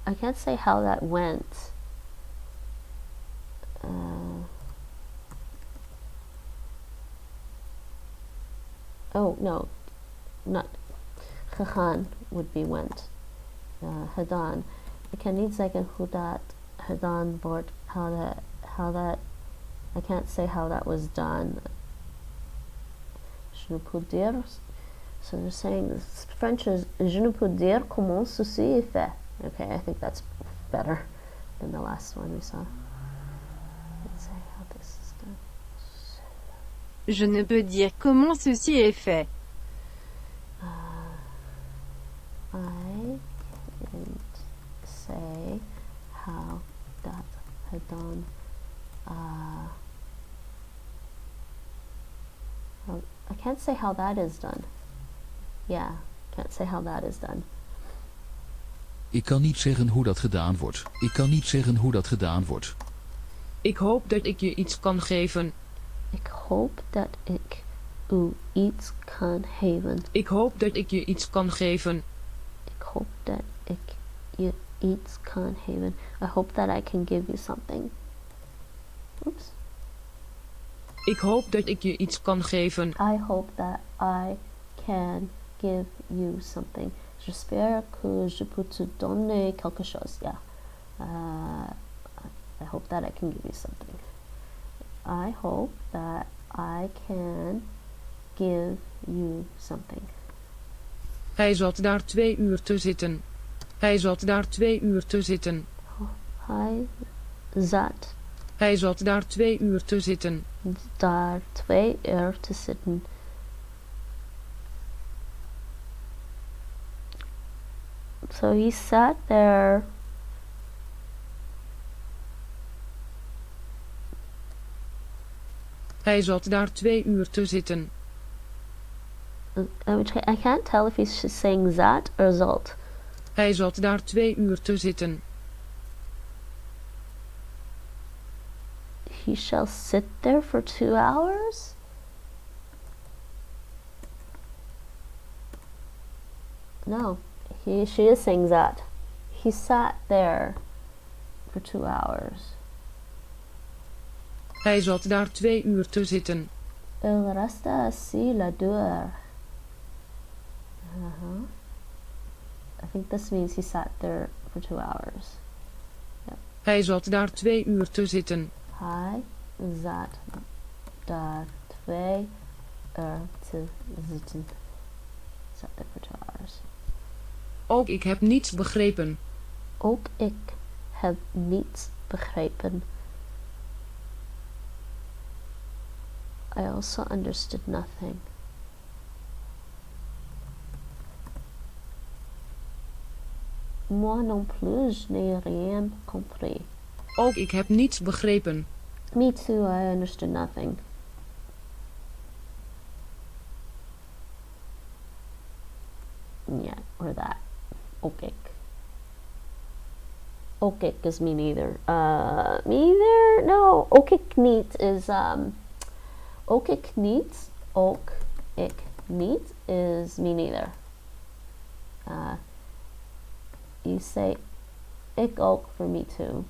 I can't say how that went. Oh no, not gegaan would be went. Gedaan. Ik kan niet zeggen hoe dat gedaan wordt. How that. I can't say how that was done. Je ne peux dire. So they're saying French is je ne peux dire comment ceci est fait. Okay, I think that's better than the last one we saw. Let's say how this is done. Je ne peux dire comment ceci est fait. I can't say how that had done. I can't say how that is done. Yeah, can't say how that is done. Ik kan niet zeggen hoe dat gedaan wordt. Ik kan niet zeggen hoe dat gedaan wordt. Ik hoop dat ik je iets kan geven. Ik hoop dat ik u iets kan geven. Ik hoop dat ik je iets kan geven. Ik hoop dat ik je iets kan geven. I hope that I can give you something. Oops. Ik hoop dat ik je iets kan geven. I hope that I can give you something. J'espère que je peux te donner quelque chose. Yeah. I hope that I can give you something. I hope that I can give you something. Hij zat daar 2 uur te zitten. Hij zat daar 2 uur te zitten. Hij zat Hij zat daar 2 uur te zitten. daar 2 uur te zitten. So he sat there. Hij zat daar 2 uur te zitten. I can't tell if he's saying zat or zat. Hij zat daar 2 uur te zitten. He shall sit there for 2 hours? No, she is saying that. He sat there for 2 hours. Hij zat daar 2 uur te zitten. Il resta assis là dehors. I think this means he sat there for 2 hours. Yep. Hij zat daar 2 uur te zitten. Hij zat daar 2 uur te zitten. Sat there for 2 hours. Ook ik heb niets begrepen. Ook ik heb niets begrepen. I also understood nothing. Moi non plus, je n'ai rien compris. Ook ik heb niets begrepen. Me too, I understood nothing. Yeah, or that. Ook ik. Ook ik is me neither. Me neither? No, ook ik niet is, ook ik niet. Ook ik niet is me neither. You say ik ook for me too.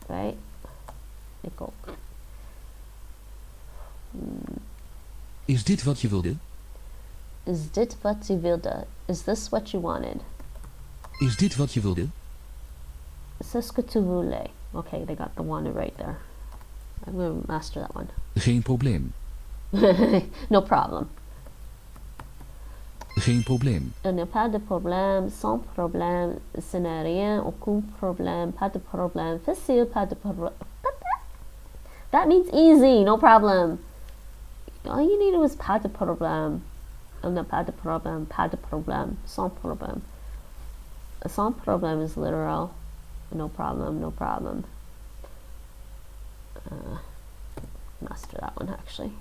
Right? Ik ook. Is dit wat je wilde? Is dit wat je wilde? Is this what you wanted? Is dit wat je wilde? C'est ce que tu voulais. Okay, they got the wanted right there. I'm going to master that one. Geen probleem. No problem. Geen probleem. Il n'y a pas de problème, sans problème, ce n'est rien, aucun problème, pas de problème, facile, pas de problème. That means easy, no problem. All you needed was pas de problème. No, pas de problème, pas de problème, sans problème. Sans problème is literal. No problem, no problem. Master that one actually.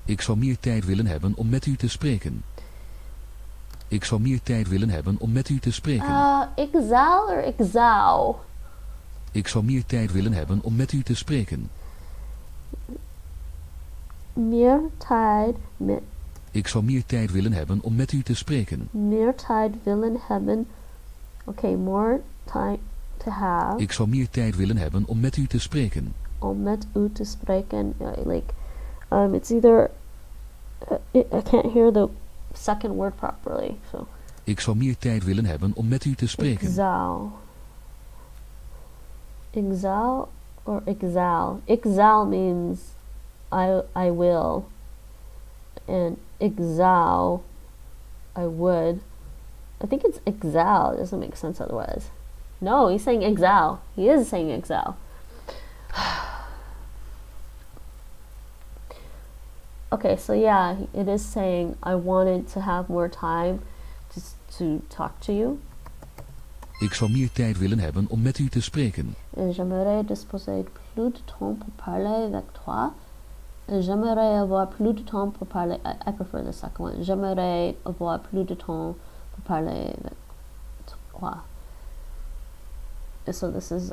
Ik zou meer tijd willen hebben om met u te spreken. Ik zou meer tijd willen hebben om met u te spreken. Exal or exal? Ik zou meer tijd willen hebben om met u te spreken. Meer tijd met. Ik zou meer tijd willen hebben om met u te spreken. Meer tijd willen hebben. Okay, more time to have. Ik zou meer tijd willen hebben om met u te spreken. Om met u te spreken. Like, it's either. I can't hear the second word properly, so. Ik zou meer tijd willen hebben om met u te spreken. Exal. Exal or exal? Exal means I will. And exal, I would. I think it's exal. It doesn't make sense otherwise. No, he's saying exal. He is saying exal. Okay, so yeah, it is saying I wanted to have more time to talk to you. Ik zou meer tijd willen hebben om met u te spreken. J'aimerais disposer plus de temps pour parler avec toi. J'aimerais avoir plus de temps pour parler. I prefer the second one. J'aimerais avoir plus de temps pour parler avec toi. So this is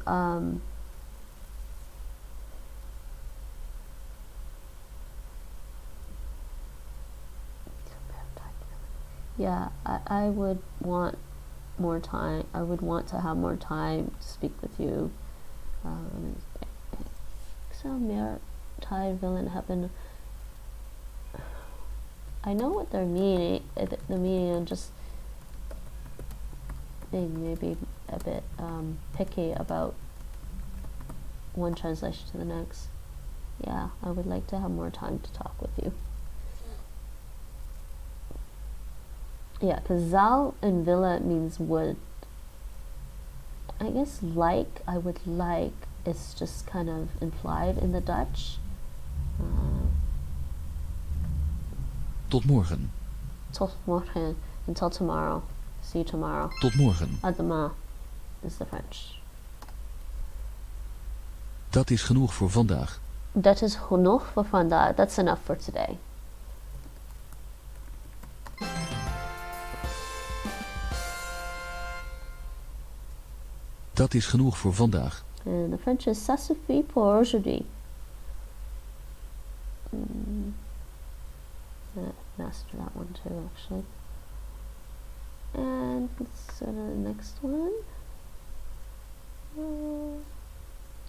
yeah, I would want more time. I would want to have more time to speak with you. So meer tijd willen hebben. I know what they're meaning. The meaning, and just being maybe a bit picky about one translation to the next. Yeah, I would like to have more time to talk with you. Yeah, because zal and villa means would. I guess like, I would like, is just kind of implied in the Dutch. Tot morgen. Tot morgen. Until tomorrow. See you tomorrow. Tot morgen. À demain is the French. Dat is genoeg voor vandaag. Dat is genoeg voor vandaag. That's enough for today. Dat is genoeg voor vandaag. And the French is ça suffit pour aujourd'hui. Master that one too, actually. And let's go to the next one.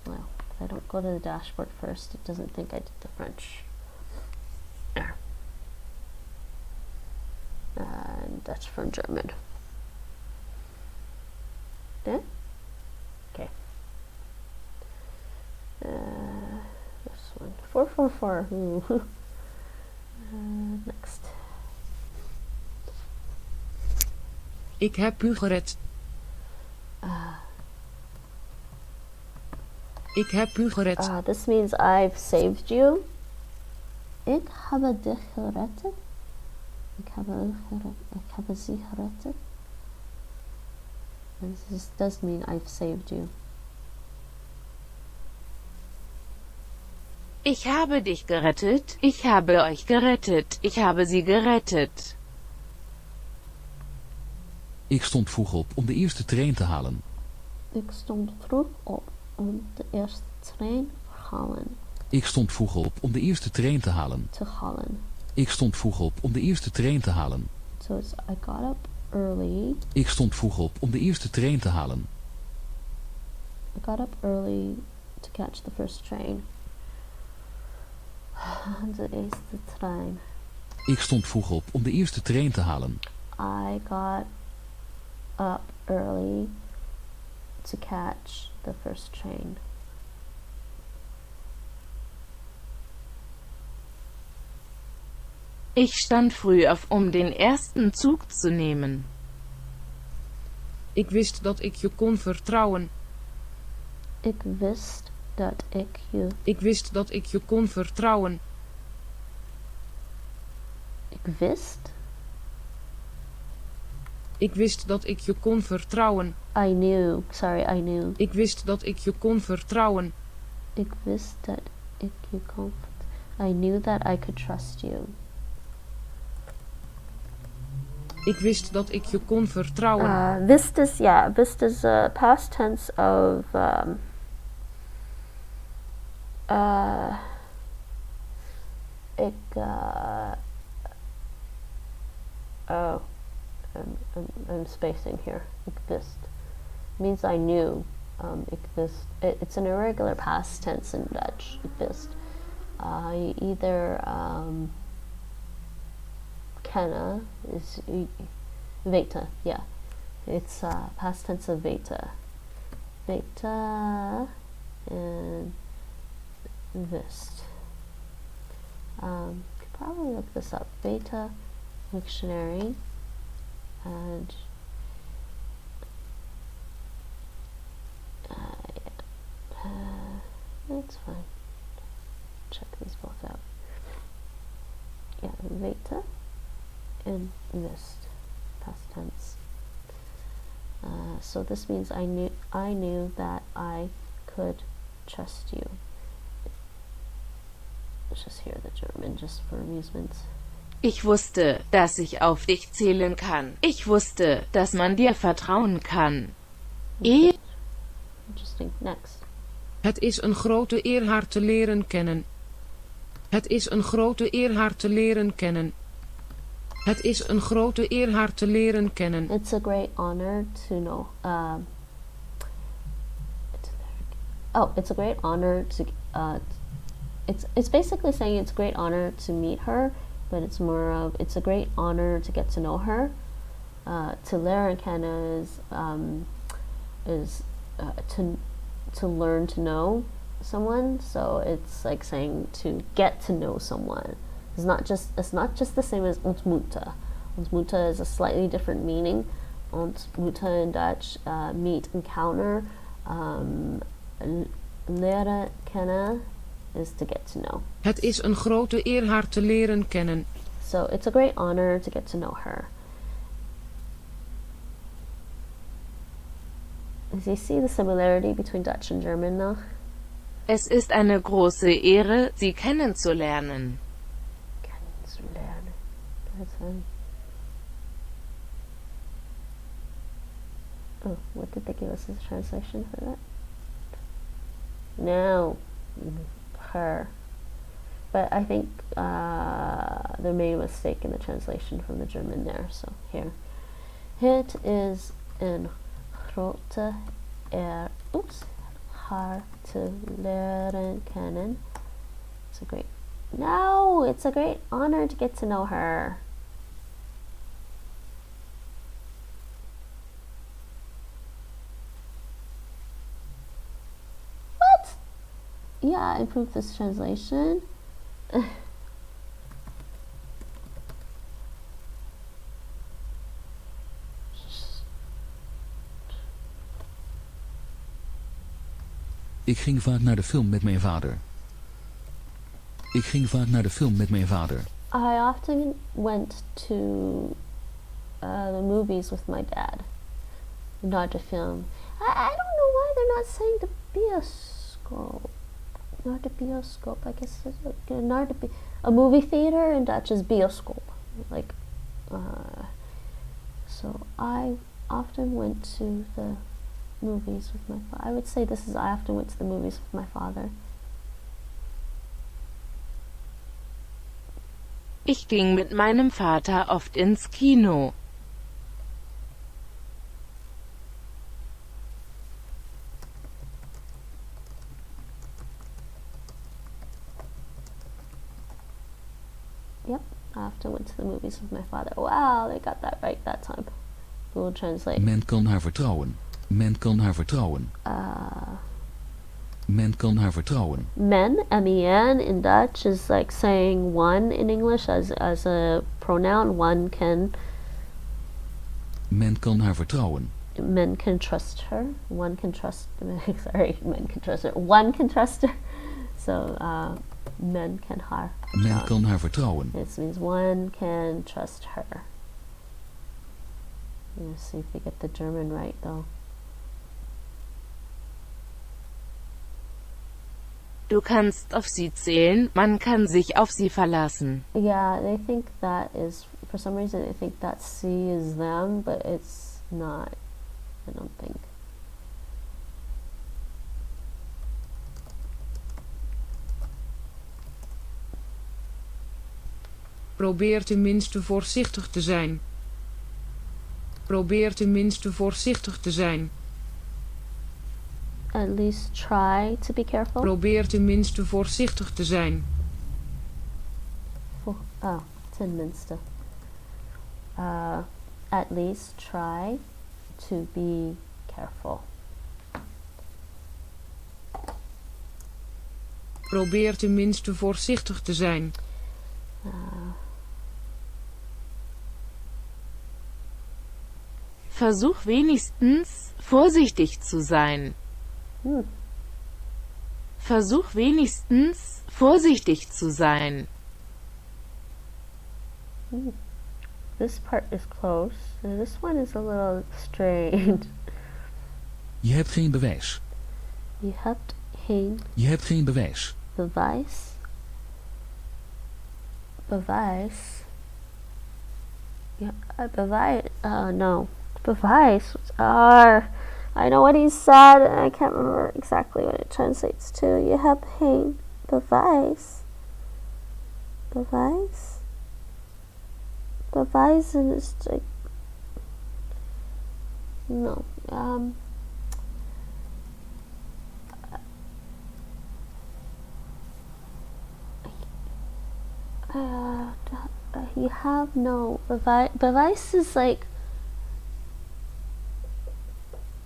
Well, if I don't go to the dashboard first, it doesn't think I did the French. There. And Dutch from German. Yeah? Okay. This one. 444. Ooh. Next. Ik heb u gered. Ik heb u gered. This means I've saved you. Ik heb dich gered. Ik heb sie gered. This does mean I've saved you. Ich habe dich gerettet. Ich habe euch gerettet. Ich habe sie gerettet. Ik stond vroeg op om de eerste trein te halen. Ik stond vroeg op om de eerste trein te halen. Ik stond vroeg op om de eerste trein te halen. Ik stond vroeg op om de eerste trein te halen. So it's I got up early. Ik stond vroeg op om de eerste trein te halen. I got up early to catch the first train. De eerste trein. Ik stond vroeg op om de eerste trein te halen. I got up early to catch the first train. Ich stand früh auf, um den ersten Zug zu nehmen. Ik wist dat ik je kon vertrouwen. Ik wist dat ik je. Ik wist dat ik je kon vertrouwen. Ik wist. Ik wist dat ik je kon vertrouwen. I knew. Sorry, I knew. Ik wist dat ik je kon vertrouwen. Ik wist dat ik je kon. I knew that I could trust you. Ik wist dat ik je kon vertrouwen. Wist is wist is past tense of ik oh, I'm spacing here. Ik wist means I knew. Ik wist. It's an irregular past tense in Dutch. Ik wist. Either kennen is weten. Yeah, it's past tense of weten. Weten and wist. Could probably look this up. Weten dictionary and that's fine. Check these both out. Yeah, weten and wist, past tense. So this means I knew that I could trust you. Let's just hear the German just for amusement. Ich wusste, dass ich auf dich zählen kann. Ich wusste, dass man dir vertrauen kann. Interesting. Next. Het is een grote eer haar te leren kennen. Het is een grote eer haar te leren kennen. Het is een grote eer haar te leren kennen. It's a great honor to know. It's a great honor to. It's basically saying it's a great honor to meet her, but it's more of it's a great honor to get to know her. To leren kennen is to learn to know someone. So it's like saying to get to know someone. It's not just the same as ontmoeten. Ontmoeten is a slightly different meaning. Ontmoeten in Dutch, meet, encounter. Leren kennen is to get to know. Het is een grote eer haar te leren kennen. So it's a great honor to get to know her. Do you see the similarity between Dutch and German now? Es ist eine große Ehre, Sie kennenzulernen. Kennenzulernen. That's fine. Oh, what did they give us as a translation for that? No. Her. But I think they made a mistake in the translation from the German there. So here. Het is een grote eer. Haar te leren kennen. It's a great honor to get to know her. What? Yeah, I improved this translation. Ik ging vaak naar de film met mijn vader. Ik ging vaak naar de film met mijn vader. I often went to the movies with my dad. Not to film. I don't know why they're not saying the bioscope. Not the bioscope. I guess it's like not the a movie theater in Dutch is bioscope. Like, so I often went to the movies with my father. I would say I often went to the movies with my father. Ich ging mit meinem Vater oft ins Kino. Yep, I often went to the movies with my father. Wow, they got that right that time. Google Translate. Men kan haar vertrouwen. Men kan haar vertrouwen. Men kan haar vertrouwen. Men, M-E-N, in Dutch is like saying one in English as a pronoun. One can. Men kan haar vertrouwen. Men can trust her. One can trust. Sorry, men can trust her. One can trust her. So men can haar. Men kan haar vertrouwen. This means one can trust her. Let's see if we get the German right though. Du kannst auf sie zählen, man kann sich auf sie verlassen. Yeah, they think that is, for some reason they think that C is them, but it's not, I don't think. Probeer tenminste voorzichtig te zijn. Probeer tenminste voorzichtig te zijn. At least try to be careful. Probeer tenminste voorzichtig te zijn. Oh, tenminste. At least try to be careful. Probeer tenminste voorzichtig te zijn. Versuch wenigstens, vorsichtig zu sein. Versuch wenigstens, vorsichtig zu sein. This part is close. This one is a little strange. Je hebt geen bewijs. Je hebt geen Je hebt geen bewijs. bewijs. Bewijs. Yeah, bewijs. No. Bewijs. I know what he said, and I can't remember exactly what it translates to. Je hebt geen bewijs. Bewijs? Bewijs is like... No. You have no bewijs is like,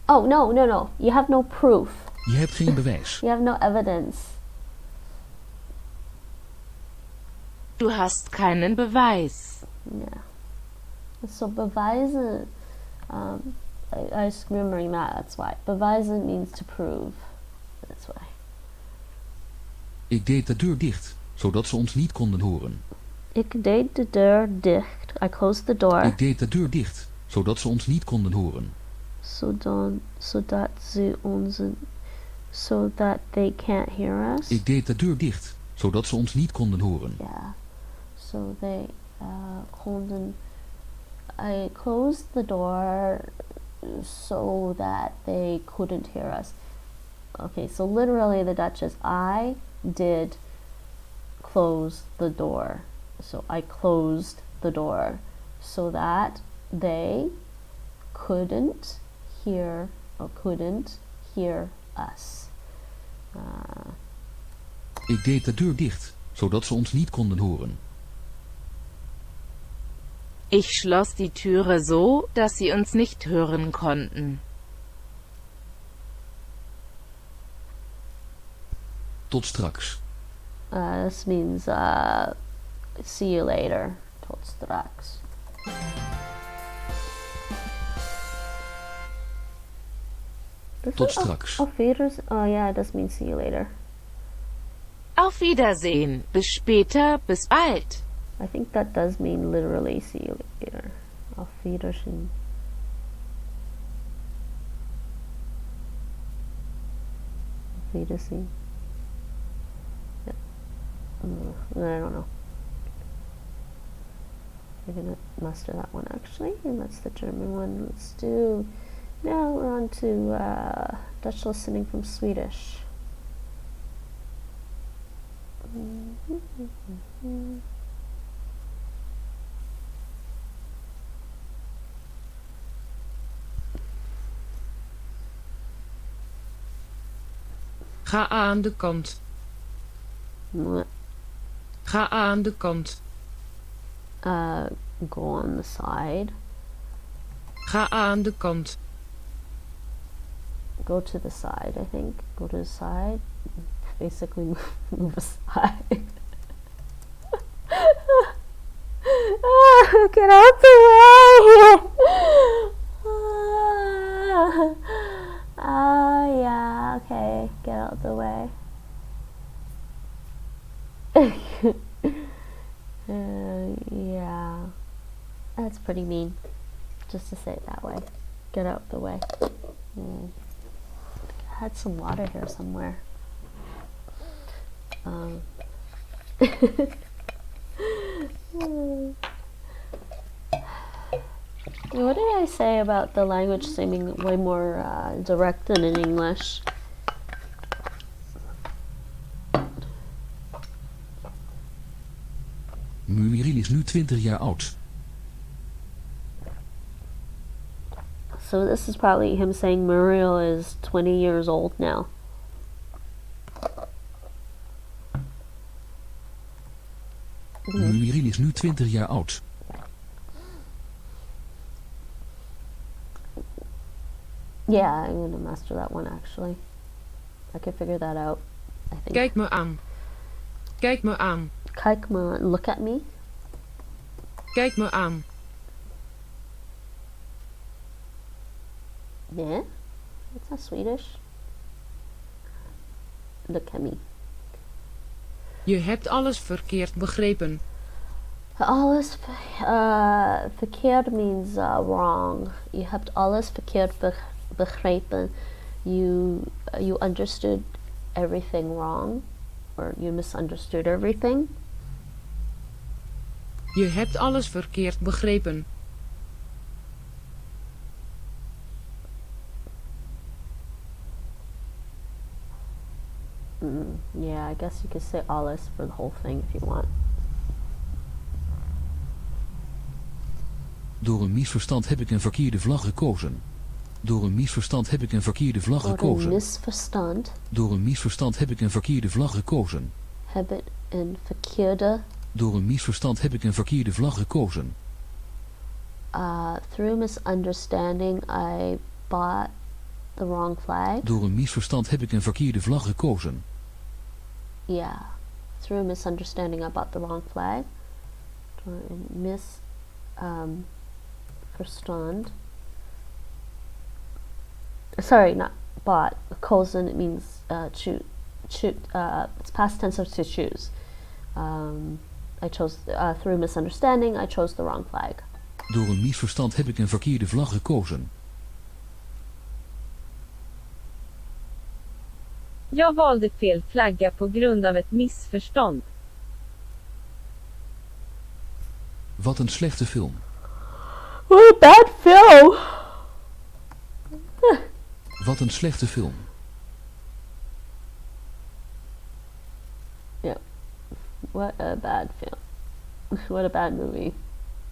oh no, you have no proof. Je hebt geen bewijs. You have no evidence. Du hast keinen Beweis. Yeah. So beweisen, I was remembering that's why. Beweisen means to prove. That's why. Ik deed de deur dicht, zodat ze ons niet konden horen. Ik deed de deur dicht. I closed the door. Ik deed de deur dicht, zodat ze ons niet konden horen. Zodat ze ons... So that they can't hear us. Ik deed de deur dicht, zodat ze ons niet konden horen. Yeah. So they konden... I closed the door so that they couldn't hear us. Okay, so literally the Dutch is I did close the door. So I closed the door so that they couldn't hear us. Ik deed de deur dicht, zodat ze ons niet konden horen. Ich schloss die Türe so, dass sie uns nicht hören konnten. Tot straks. This means see you later. Tot straks. Tot straks. Auf Wiedersehen. Oh yeah, it does mean see you later. Auf Wiedersehen. Bis später, bis bald. I think that does mean literally see you later. Auf Wiedersehen. Auf Wiedersehen. Yeah. I don't know. We're gonna master that one actually, and that's the German one. Let's do. Now we're on to Dutch listening from Swedish. Ga aan de kant. Ga aan de kant. Go on the side. Ga aan de kant. Go to the side, I think. Go to the side. basically move aside. Get out the way! Yeah, okay, get out the way. Yeah, that's pretty mean, just to say it that way. Get out the way. I had some water here somewhere. What did I say about the language seeming way more direct than in English? Muriel is nu 20 jaar oud. So this is probably him saying Muriel is 20 years old now. Muriel is nu 20 jaar oud. Yeah, I'm gonna master that one actually. I can figure that out, I think. Kijk me aan. Kijk me aan. Kijk me, look at me. Kijk me aan. Yeah, that's not Swedish. Look at me. Je hebt alles verkeerd begrepen. Alles verkeerd means wrong. You hebt alles verkeerd begrepen. You understood everything wrong, or you misunderstood everything. Je hebt alles verkeerd begrepen. Yeah, I guess you could say alles for the whole thing if you want. Door een misverstand heb ik een verkeerde vlag gekozen. Door een misverstand heb ik een verkeerde vlag gekozen. Door een misverstand. Door een misverstand heb ik een verkeerde vlag gekozen. Heb ik een verkeerde. Door een misverstand heb ik een verkeerde vlag gekozen. Through misunderstanding, I bought the wrong flag. Door een misverstand heb ik een verkeerde vlag gekozen. Yeah. Through misunderstanding, I bought the wrong flag. Door een verstand. Sorry, not bought. Kozen, it means choose. It's past tense of to choose. I chose through misunderstanding. I chose the wrong flag. Door een misverstand heb ik een verkeerde vlag gekozen. Jag valde fel flagga på grund av ett missförstånd. Wat een slechte film. What a bad film! Wat een slechte film. Yeah. What a bad film. What a bad movie.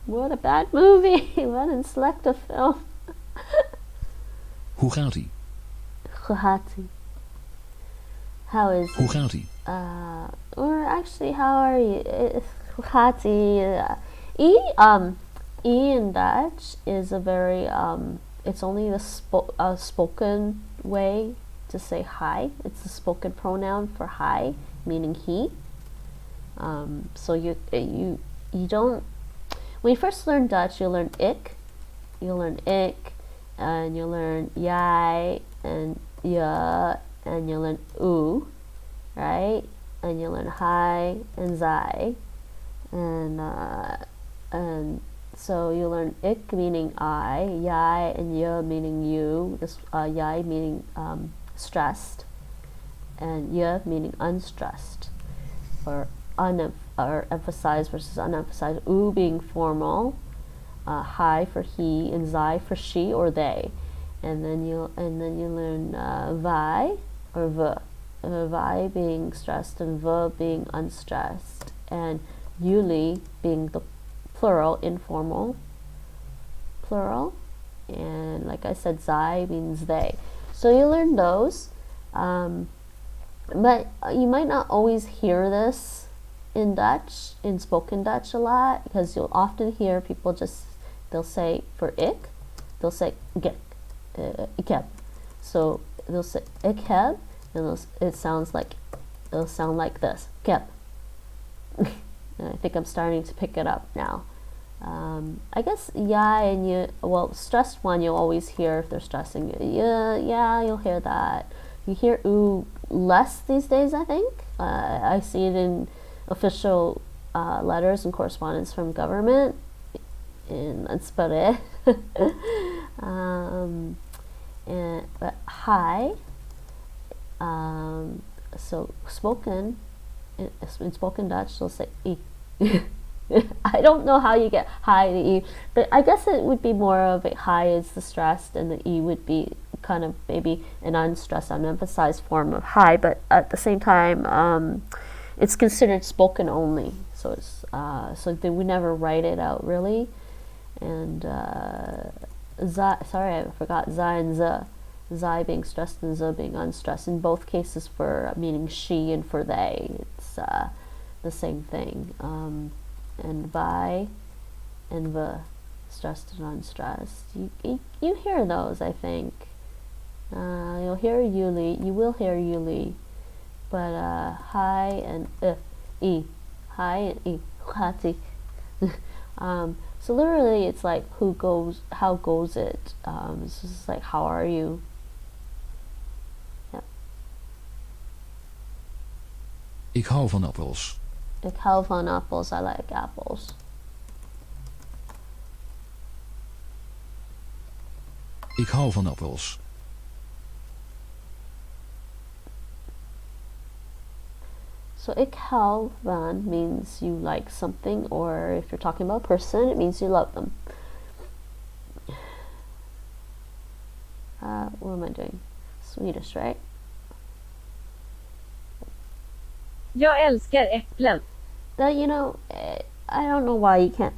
What a bad movie. What a slechte film. Hoe gaat ie? Hoe gaat ie? How is Hoe gaat ie? Or actually, how are you? Hoe gaat ie? E in Dutch is a very it's only the spoken way to say hi. It's the spoken pronoun for hi, meaning he. So you don't. When you first learn Dutch, you learn ik, and you learn jij and je, and you learn u, right? And you learn hi and zij, and so you learn ik meaning I, jij and je meaning you. This jij meaning stressed, and je meaning unstressed, or emphasized versus unemphasized. U being formal, hi for he, and zij for she or they, and then you learn wij or we. Wij being stressed and we being unstressed, and jullie being the plural, informal plural, and like I said, zij means they. So you learn those, but you might not always hear this in Dutch, in spoken Dutch a lot, because you'll often hear people they'll say for ik, they'll say ik heb. So they'll say ik heb, and it sounds like it'll sound like this. Kep. And I think I'm starting to pick it up now. I guess yeah, and you, well, stressed one you'll always hear if they're stressing you. Yeah, you'll hear that. You hear ooh less these days, I think. I see it in official letters and correspondence from government. In Spare. But hi. So spoken in spoken Dutch, they'll say "e." I don't know how you get hi to e, but I guess it would be more of a hi is the stressed, and the e would be kind of maybe an unstressed, unemphasized form of hi. But at the same time, it's considered spoken only, so it's so they would never write it out really. And sorry, I forgot zai and z. Zai being stressed and z being unstressed. In both cases, for meaning she and for they, it's the same thing. And vi and v, stressed and unstressed. You hear those, I think. You'll hear yuli. You will hear yuli, but hi and e, hi and e, hati. So literally, it's like who goes, how goes it? It's just like how are you? Yeah. Ik hou van appels. Ik hou van apples. I like apples. Ik hou van appels. So ik hou van means you like something, or if you're talking about a person, it means you love them. What am I doing? Swedish, right? Jag älskar äpplen. You know, I don't know why you can't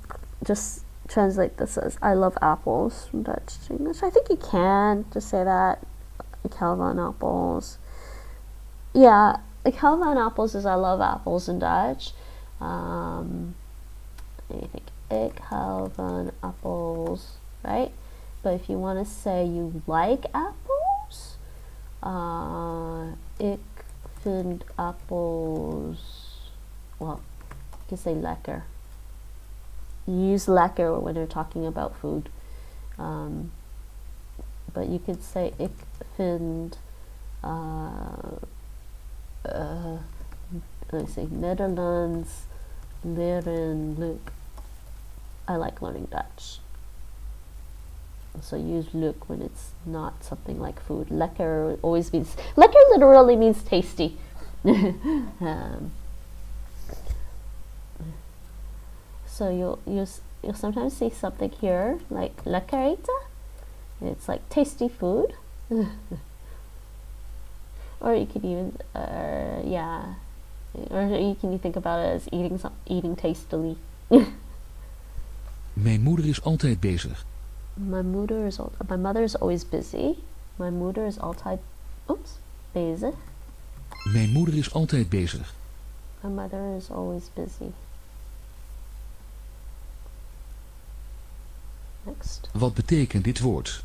just translate this as I love apples from Dutch to English. I think you can just say that. Ik hou van apples. Yeah, ik hou van apples is I love apples in Dutch. And you think ik hou van apples, right? But if you want to say you like apples, ik vind apples, well, you can say lekker. You use lekker when you're talking about food. But you could say ik vind let me see, Netherlands leren leuk. I like learning Dutch. So use leuk when it's not something like food. Lekker always means, lekker literally means tasty. So you'll sometimes see something here like lekker eten. It's like tasty food. Or you could even, yeah, or you can think about it as eating tastily. Mijn moeder is altijd bezig. My mother is always busy. My moeder is altijd, bezig. Mijn moeder is altijd bezig. My mother is always busy. Next. Wat betekent dit woord?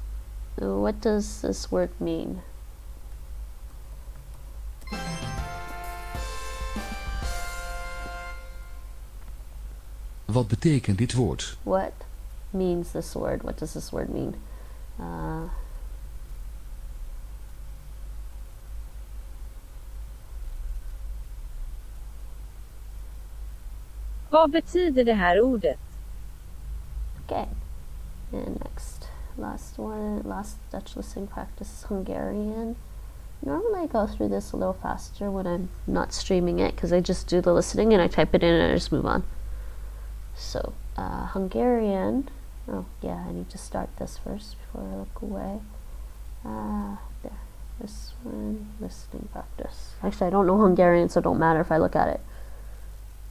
What does this word mean? Wat betekent dit woord? What means this word? What does this word mean? Vad betyder det här ordet? Okay. And next. Last Dutch listening practice is Hungarian. Normally I go through this a little faster when I'm not streaming it, because I just do the listening and I type it in and I just move on. So, Hungarian. Oh, yeah, I need to start this first before I look away. There. This one, listening practice. Actually, I don't know Hungarian, so it don't matter if I look at it.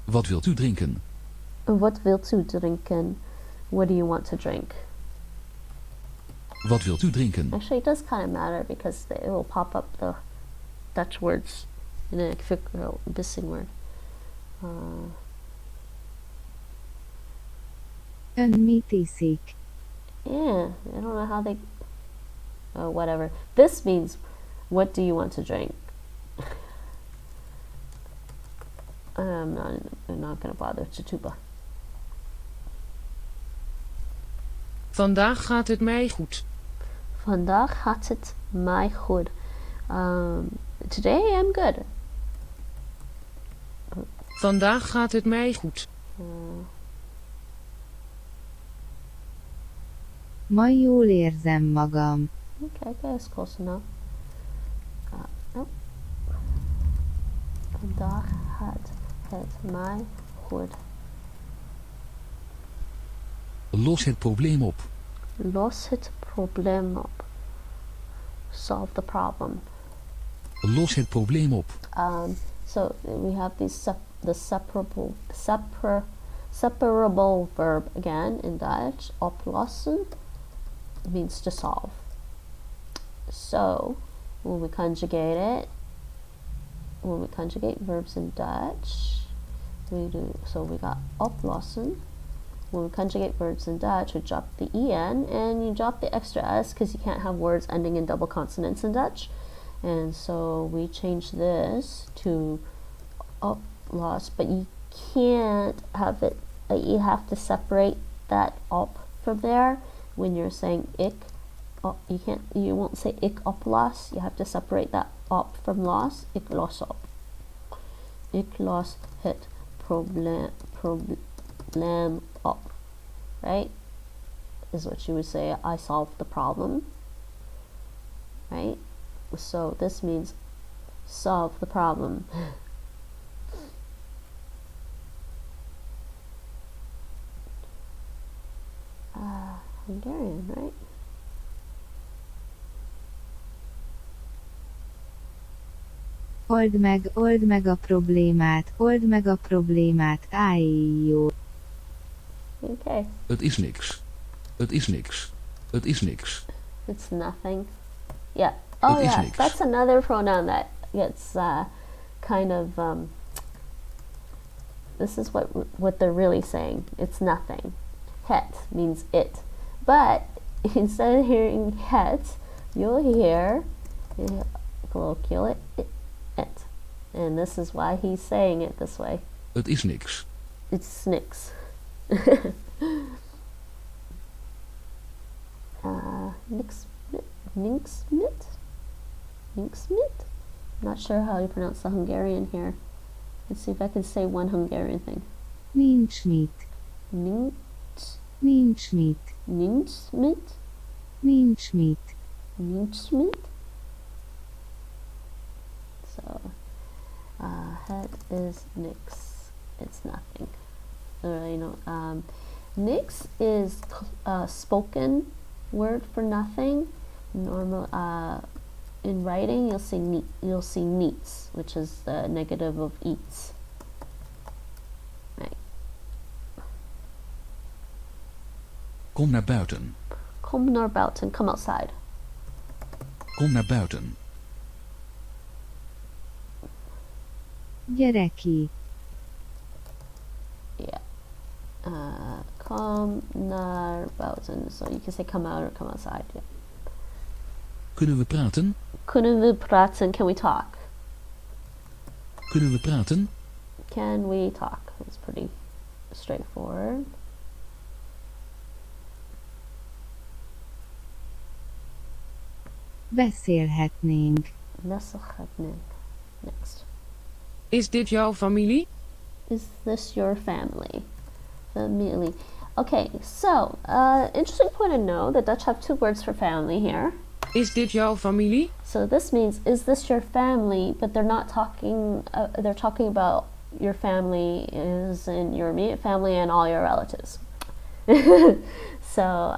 Wat wilt u drinken? Wat wilt u drinken? What do you want to drink? Wat wilt u drinken? Actually, it does kind of matter because it will pop up the Dutch words in a missing word. Önmítiszik. Yeah, I don't know how they... Oh, whatever. This means, what do you want to drink? I'm not going to bother to tuba. Vandaag gaat het mij goed. Vandaag gaat het mij goed. Today I'm good. Vandaag gaat het mij goed. Ma jól érzem magam. Okay, that's close enough. No. Vandaag gaat het mij goed. Los het probleem op. Los het probleem op. Solve the problem. Los het probleem op. So we have the separable verb again in Dutch. Oplossen means to solve. So when we conjugate verbs in Dutch, we got oplossen. When we conjugate verbs in Dutch, we drop the en and you drop the extra s because you can't have words ending in double consonants in Dutch. And so we change this to oploss, but you can't have it, you have to separate that op from there when you're saying ik. You won't say ik oploss, you have to separate that op from loss. Ik los op. Ik los het probleem op, right? Is what you would say, I solved the problem, right? So this means solve the problem. Hungarian, right? Old meg a problémát, állj jó. Okay. Het is niks. Het is niks. Het is niks. It's nothing. Yeah. Oh Het is yeah, niks. that's another pronoun that gets kind of this is what they're really saying. It's nothing. Het means it. But instead of hearing het, you'll hear colloquial it. And this is why he's saying it this way. Het is niks. It's niks. Ninksmit? Not sure how you pronounce the Hungarian here. Let's see if I can say one Hungarian thing. Nincs mit. Nincs. Nincs mit. Nincsmit? Nincs mit. Nincsmit? So, het is nix. It's nothing. Nix is a spoken word for nothing. Normal in writing, you'll see niets, which is the negative of eats. Right. Kom naar buiten. Kom naar buiten. Come outside. Kom naar buiten. Gyere ki. Yeah. Come naar buiten. So you can say come out or come outside. Yeah. Kunnen we praten? Kunnen we praten? Can we talk? Kunnen we praten? Can we talk? It's pretty straightforward. Beszélhetnénk. Beszélhetnénk. Next. Is dit jouw familie? Is this your family? Family. Okay, so interesting point to know. The Dutch have two words for family here. Is dit jouw familie? So this means, is this your family? But they're not talking, they're talking about your family is in your immediate family and all your relatives. So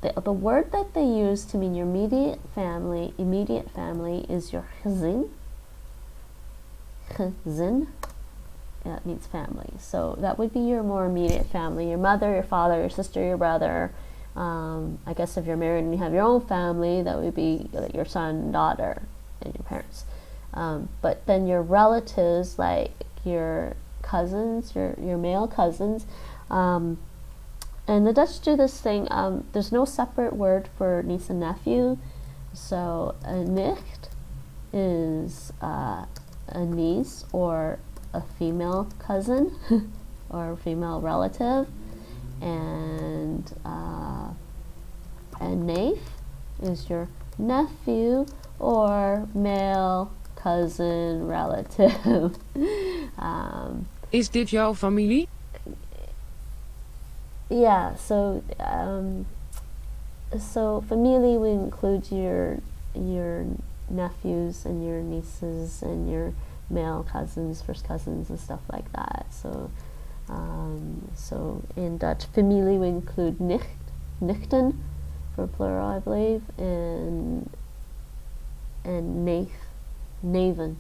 the word that they use to mean your immediate family is your gezin. Gezin. That means family. So that would be your more immediate family, your mother, your father, your sister, your brother. I guess if you're married and you have your own family, that would be your son, daughter, and your parents. But then your relatives, like your cousins, your male cousins, and the Dutch do this thing, there's no separate word for niece and nephew. So a nicht is a niece, or a female cousin or female relative, and neef is your nephew or male cousin relative. Is dit jouw familie? Yeah, so family would include your nephews and your nieces and your male cousins, first cousins, and stuff like that. So in Dutch, familie would include nichten for plural, I believe, and neven.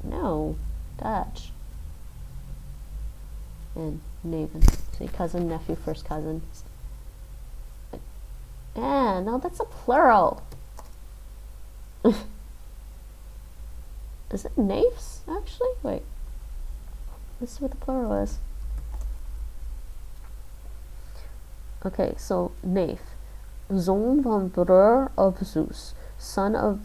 No, Dutch. And neven. So cousin, nephew, first cousin. Yeah, no, that's a plural. Is it neefs, actually? Wait. Let's see what the plural is. Okay, so neef. Zoon van broer of zus. Son of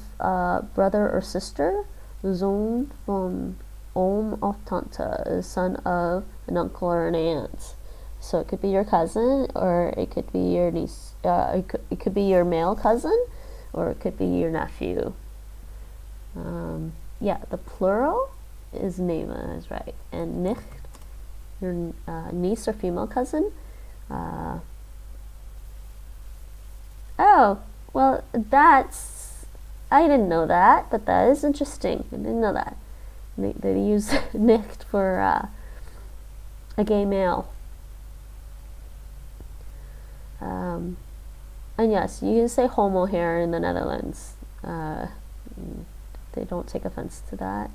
brother or sister. Zoon van oom of tante. Is son of an uncle or an aunt. So it could be your cousin, or it could be your niece. It could be your male cousin, or it could be your nephew. Yeah, the plural is neva, is right. And nicht, your niece or female cousin. Oh, well, I didn't know that, but that is interesting. I didn't know that. They use nicht for a gay male. And yes, you can say homo here in the Netherlands. They don't take offense to that.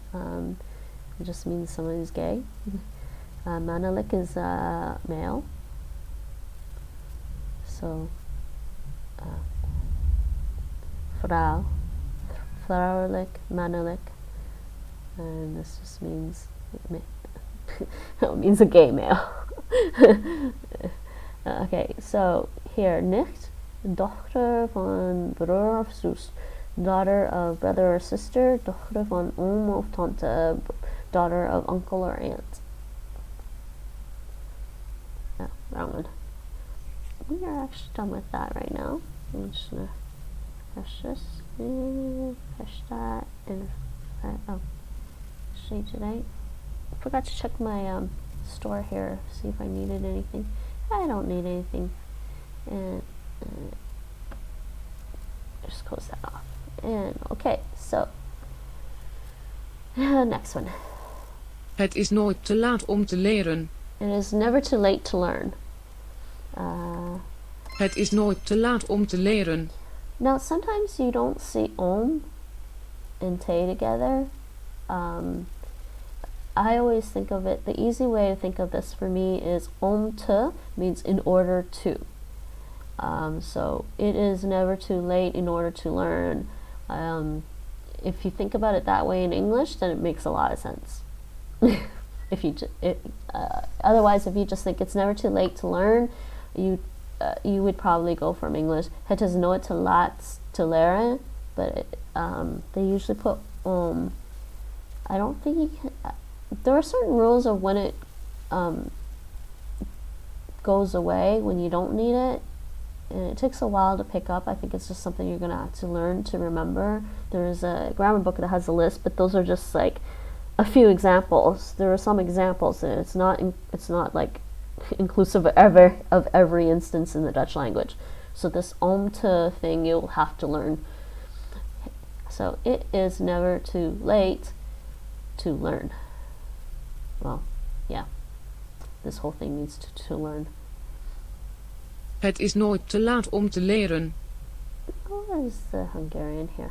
It just means someone is gay. Mannelijk is male. So, vrouw, vrouwelijk, mannelijk, and this just means it means a gay male. Okay, so here, nicht, dochter van broer of zus, daughter of brother or sister, dochter van oom of tante, daughter of uncle or aunt. Oh, wrong one. We are actually done with that right now. I'm just gonna press this, press that, and shade today. I forgot to check my store here, see if I needed anything. I don't need anything. And just close that off. And okay, so next one. Het is nooit te laat om te leren. It is never too late to learn. Het is nooit te laat om te leren. Now, sometimes you don't see om and te together. I always think of it, the easy way to think of this for me is om te means in order to. So it is never too late in order to learn. If you think about it that way in English, then it makes a lot of sense. Otherwise, if you just think it's never too late to learn, you would probably go from English. Het is nooit te laat te leren, but they usually put I don't think you can. There are certain rules of when it goes away, when you don't need it, and it takes a while to pick up. I think it's just something you're going to have to learn to remember. There's a grammar book that has a list, but those are just like a few examples. There are some examples, and it's not like inclusive of every instance in the Dutch language. So this om te thing you'll have to learn. So it is never too late to learn. Well, yeah. This whole thing needs to learn. Het is nooit te laat om te leren. What is the Hungarian here?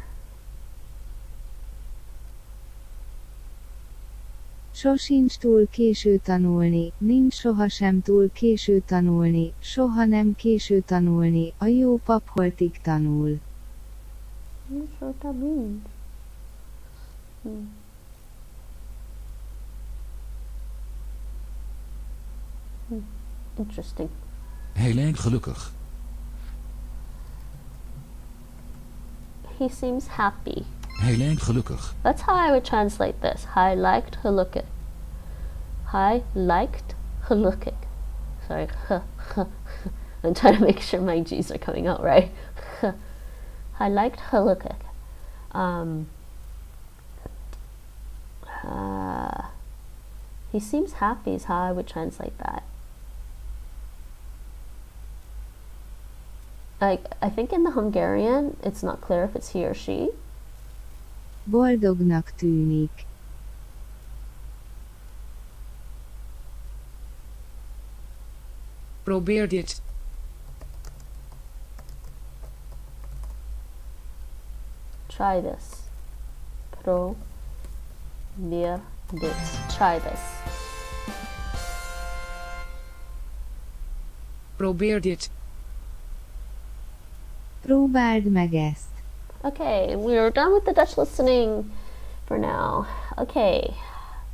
Sosincs túl késő tanulni, nincs sohasem túl késő tanulni, soha nem késő tanulni, a jó pap holtig tanul. I'm not sure what that means. Interesting. Hij lijkt gelukkig. He seems happy. Hij lijkt gelukkig. That's how I would translate this. Hij lijkt gelukkig. Hij lijkt gelukkig. Sorry. I'm trying to make sure my G's are coming out right. Hij lijkt gelukkig. He seems happy is how I would translate that. I think in the Hungarian, it's not clear if it's he or she. Boldognak tűnik. Probeer dit. Try this. Probeer dit. Try this. Probeer dit. Próbáld meg ezt. Okay, we're done with the Dutch listening for now. Okay,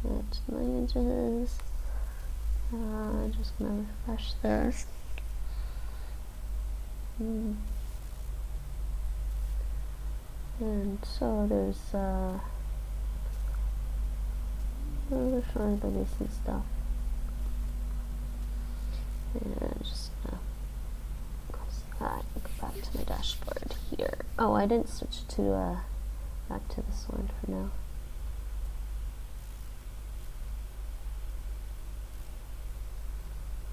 Dutch languages. Just gonna refresh this. And so there's they're showing the recent stuff. And just close that and go back to my dashboard here. Oh, I didn't switch to back to this one for now.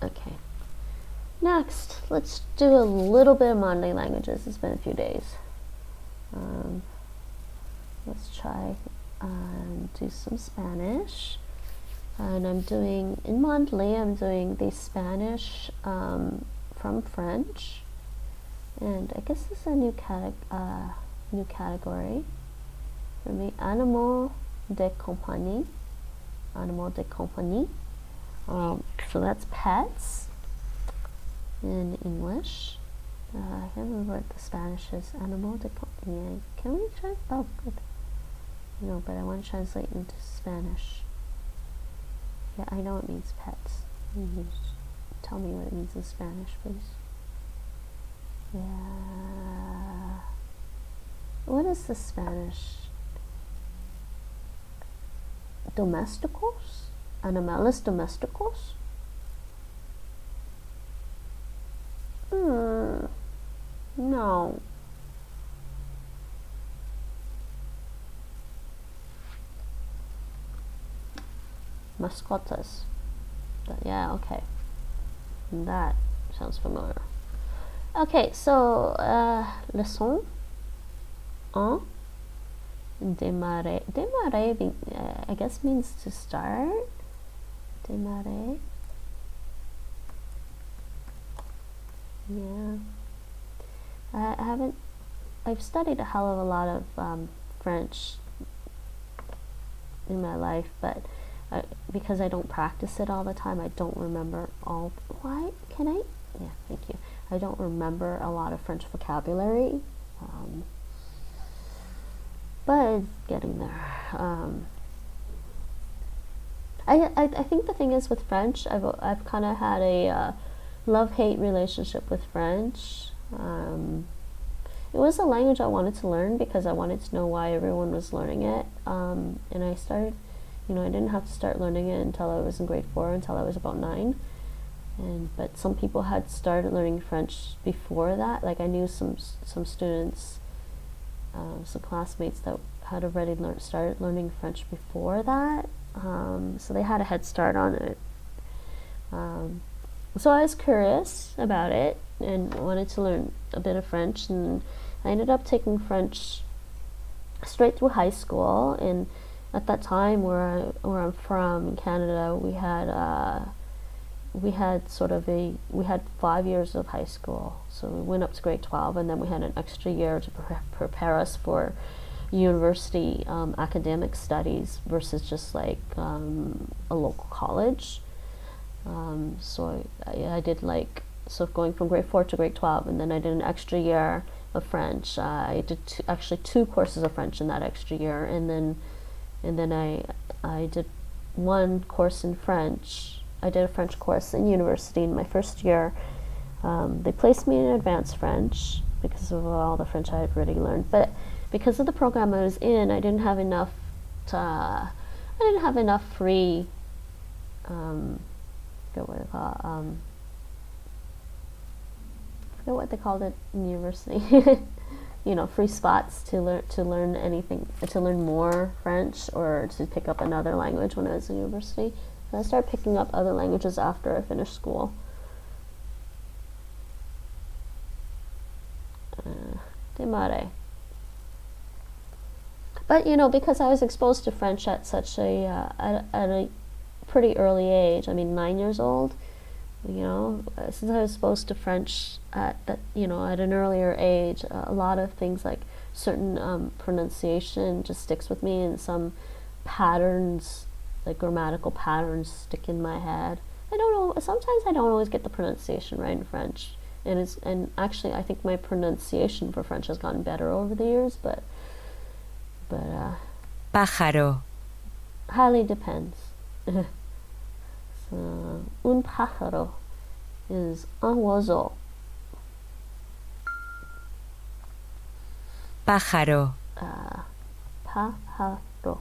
Okay. Next, let's do a little bit of Mondly languages. It's been a few days. Let's try and do some Spanish. And I'm doing, in Mondly, I'm doing the Spanish from French. And I guess this is a new category for me. Animal de compagnie. Animal de compagnie. So that's pets in English. I can't remember what the Spanish is. Animal de compagnie. Can we try? Oh, good. No, but I want to translate into Spanish. Yeah, I know it means pets. Tell me what it means in Spanish, please. Yeah. What is the Spanish? Domesticos? Animales domesticos? No. Mascotas. Yeah, okay. That sounds familiar. Okay, so leçon 1. Démarrer. Démarrer, I guess means to start. Démarrer. Yeah. I've studied a hell of a lot of French in my life, but because I don't practice it all the time, I don't remember all. Why? Can I? Yeah, thank you. I don't remember a lot of French vocabulary, but it's getting there. I think the thing is with French, I've kind of had a love-hate relationship with French. It was a language I wanted to learn because I wanted to know why everyone was learning it, and I started. I didn't have to start learning it until I was in grade 4, until I was about 9. But some people had started learning French before that. Like I knew some students, some classmates that had already started learning French before that. So they had a head start on it. So I was curious about it and wanted to learn a bit of French, and I ended up taking French straight through high school. And at that time, where I'm from in Canada, we had 5 years of high school. So we went up to grade 12, and then we had an extra year to prepare us for university academic studies versus just like a local college. So I did going from grade 4 to grade 12, and then I did an extra year of French. I did two courses of French in that extra year, and then I did one course in French. I did a French course in university in my first year. They placed me in advanced French because of all the French I had already learned. But because of the program I was in, I didn't have enough free, forget what they called it in university. Free spots to learn more French or to pick up another language when I was in university. So I started picking up other languages after I finished school. Demare. But because I was exposed to French at such at a pretty early age, 9 years old, since I was exposed to French at an earlier age, a lot of things like certain pronunciation just sticks with me, and some patterns, like grammatical patterns, stick in my head. I don't know, sometimes I don't always get the pronunciation right in French, and actually I think my pronunciation for French has gotten better over the years, but pájaro. Highly depends. So, un pájaro is un oiseau. Pájaro. Pájaro.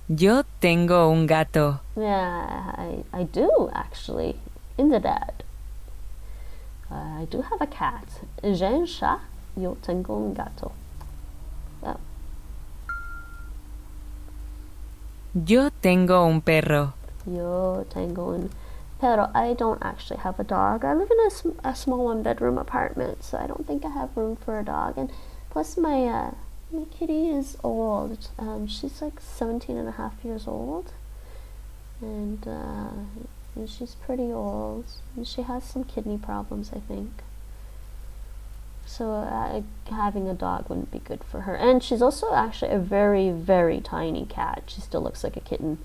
Yo tengo un gato. Yeah, I do actually. In the dad. I do have a cat. J'ai un chat. Yo tengo un gato. Yeah. Yo tengo un perro. Yo tengo un perro. I don't actually have a dog. I live in a small one-bedroom apartment, so I don't think I have room for a dog. And plus my kitty is old. She's like 17 and a half years old. And she's pretty old. And she has some kidney problems, I think. So having a dog wouldn't be good for her. And she's also actually a very, very tiny cat. She still looks like a kitten.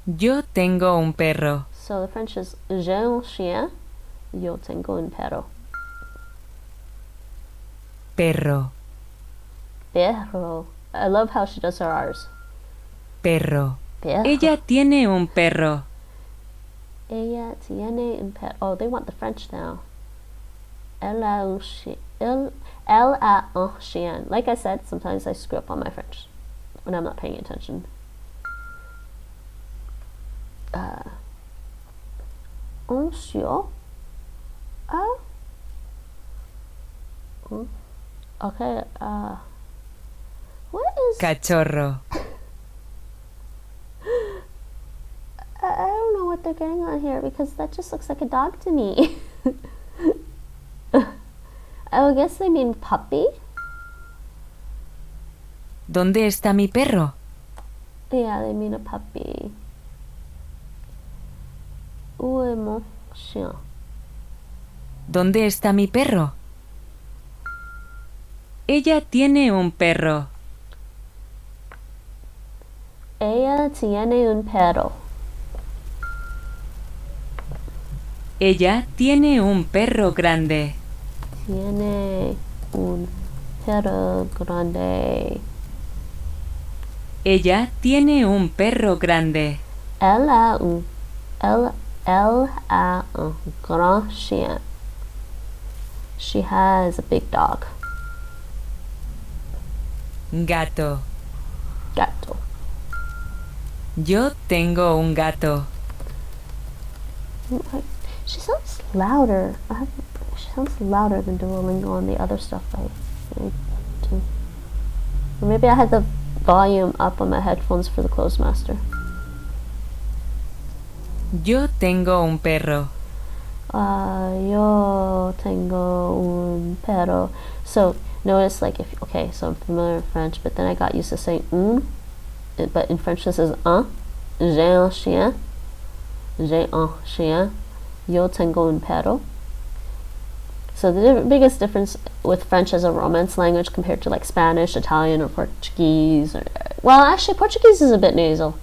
Yo tengo un perro. So the French is j'ai un chien. Yo tengo un perro. Perro. Perro. I love how she does her R's. Perro. Perro. Ella tiene un perro. Ella tiene un perro. Oh, they want the French now. Elle a un chien. Elle a un chien. Like I said, sometimes I screw up on my French when I'm not paying attention. Un chien. Okay. What is Cachorro. I don't know what they're getting on here, because that just looks like a dog to me. I guess they mean puppy. ¿Dónde está mi perro? Yeah, they mean a puppy. Où est mon chien? ¿Dónde está mi perro? Ella tiene un perro. Ella tiene un perro. Ella tiene un perro grande. Tiene un perro grande. Ella tiene un perro grande. Elle a un grand chien. She has a big dog. Gato. Gato. Yo tengo un gato. She sounds louder. She sounds louder than Duolingo and the other stuff I do. Or maybe I had the volume up on my headphones for the Clozemaster. Yo tengo un perro. Yo tengo un perro. So notice, like, so I'm familiar with French, but then I got used to saying un, but in French this is un. J'ai un chien. J'ai un chien. Yo tengo un perro. So the biggest difference with French as a Romance language compared to like Spanish, Italian, or Portuguese, well, actually Portuguese is a bit nasal.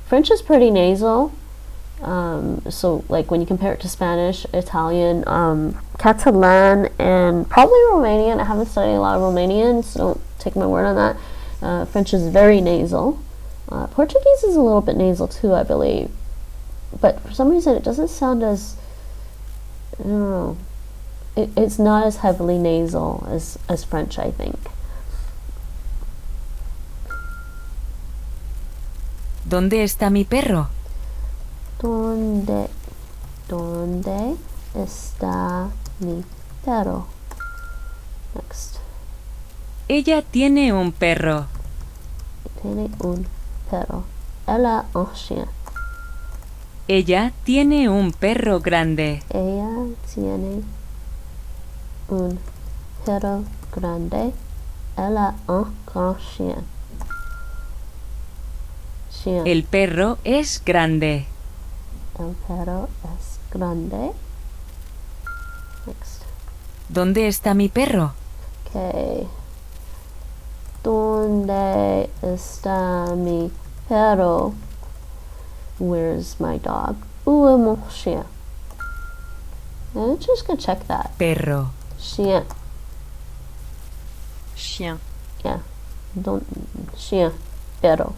French is pretty nasal. So like when you compare it to Spanish, Italian, Catalan, and probably Romanian. I haven't studied a lot of Romanian, so don't take my word on that. French is very nasal. Portuguese is a little bit nasal too, I believe. But for some reason it doesn't sound as, I don't know, it's not as heavily nasal as French, I think. ¿Dónde está mi perro? ¿Dónde está mi perro? Next. Ella tiene un perro. Tiene un perro. Elle a un chien. Ella tiene un perro grande. Ella tiene un perro grande. Elle a un grand chien. Chien. El perro es grande. El perro es grande. Next. ¿Dónde está mi perro? Okay. ¿Dónde está mi perro? Where's my dog? Où est mon chien? I'm just gonna check that. Perro. Chien. Chien. Yeah. Chien. Perro.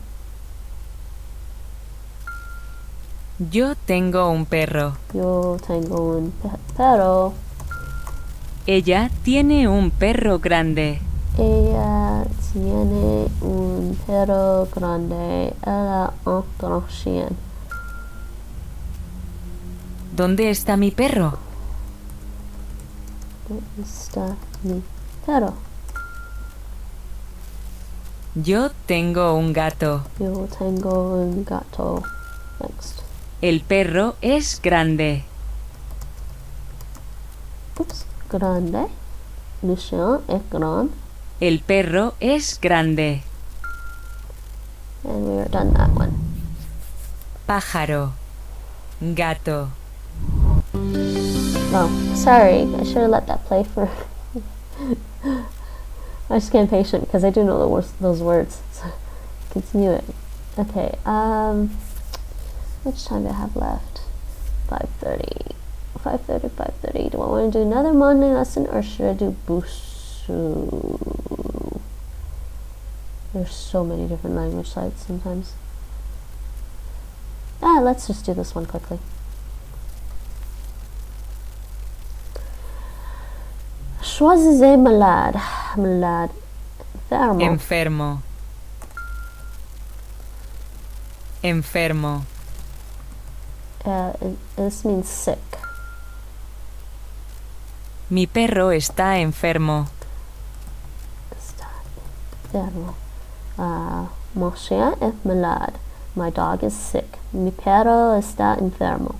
Yo tengo un perro. Yo tengo un perro. Ella tiene un perro grande. Ella tiene un perro grande. Elle a un grand chien. ¿Dónde está mi perro? ¿Dónde está mi perro? Yo tengo un gato. Yo tengo un gato. Next. El perro es grande. Oops. Grande. Le chien est grand. El perro es grande. And we are done that one. Pájaro. Gato. Oh, sorry. I should have let that play for... I just get impatient because I do know those words. So continue it. Okay, how much time do I have left? 5:30. 5:30. Do I want to do another Mondly lesson or should I do Busu? There's so many different language sites sometimes. Let's just do this one quickly. Choisissez malade. Malade. Enfermo. Enfermo. This means sick. Mi perro está enfermo. Está enfermo. Mon chien est malade. My dog is sick. Mi perro está enfermo.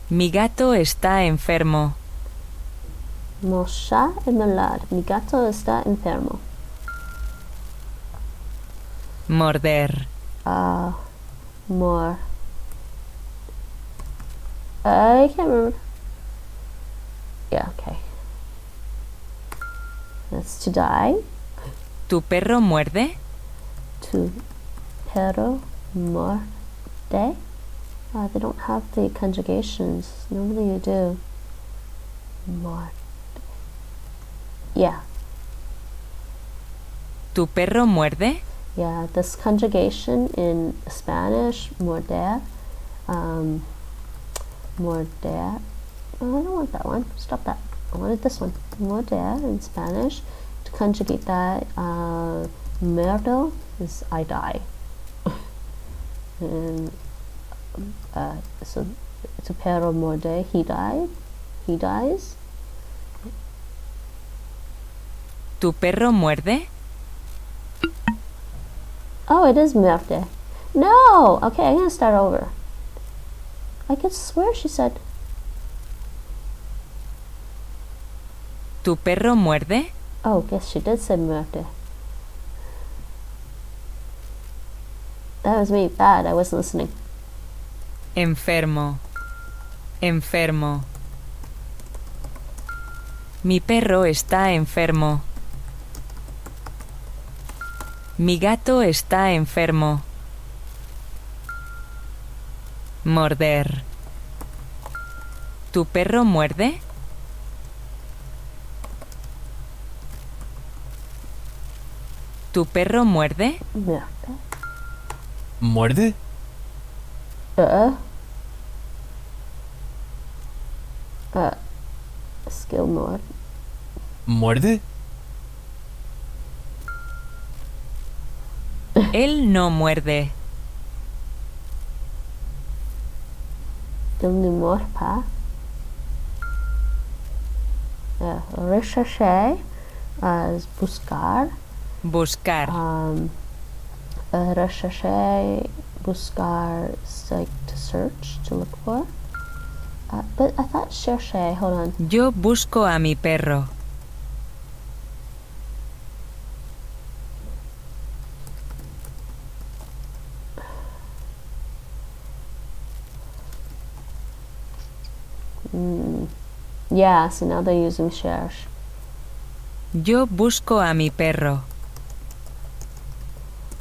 Mi gato está enfermo. Mon chat est malade. Mi gato está enfermo. Morder. More. I can't remember. Yeah, okay. That's to die. ¿Tu perro muerde? Tu perro muerde. They don't have the conjugations. Normally you do. Muerde. Yeah. ¿Tu perro muerde? Yeah, this conjugation in Spanish, morder, morder. Oh, I don't want that one. Stop that. I wanted this one. Morder in Spanish. To conjugate that, muerto is I die. And so to perro muerde, he died. He dies. ¿Tu perro muerde? Oh, it is muerte. No! Okay, I'm gonna start over. I could swear she said... ¿Tu perro muerde? Oh, guess she did say muerte. That was me. Bad. I wasn't listening. Enfermo. Enfermo. Mi perro está enfermo. Mi gato está enfermo. Morder. ¿Tu perro muerde? ¿Tu perro muerde? Muerte. ¿Muerde? Skill mode. ¿Muerde? Él no muerde. Il ne mord pas. Rechercher is buscar. Buscar. Rechercher, buscar is like to search, to look for. But I thought chercher, hold on. Yo busco a mi perro. Yeah, so now they're using cherche. Yo busco a mi perro.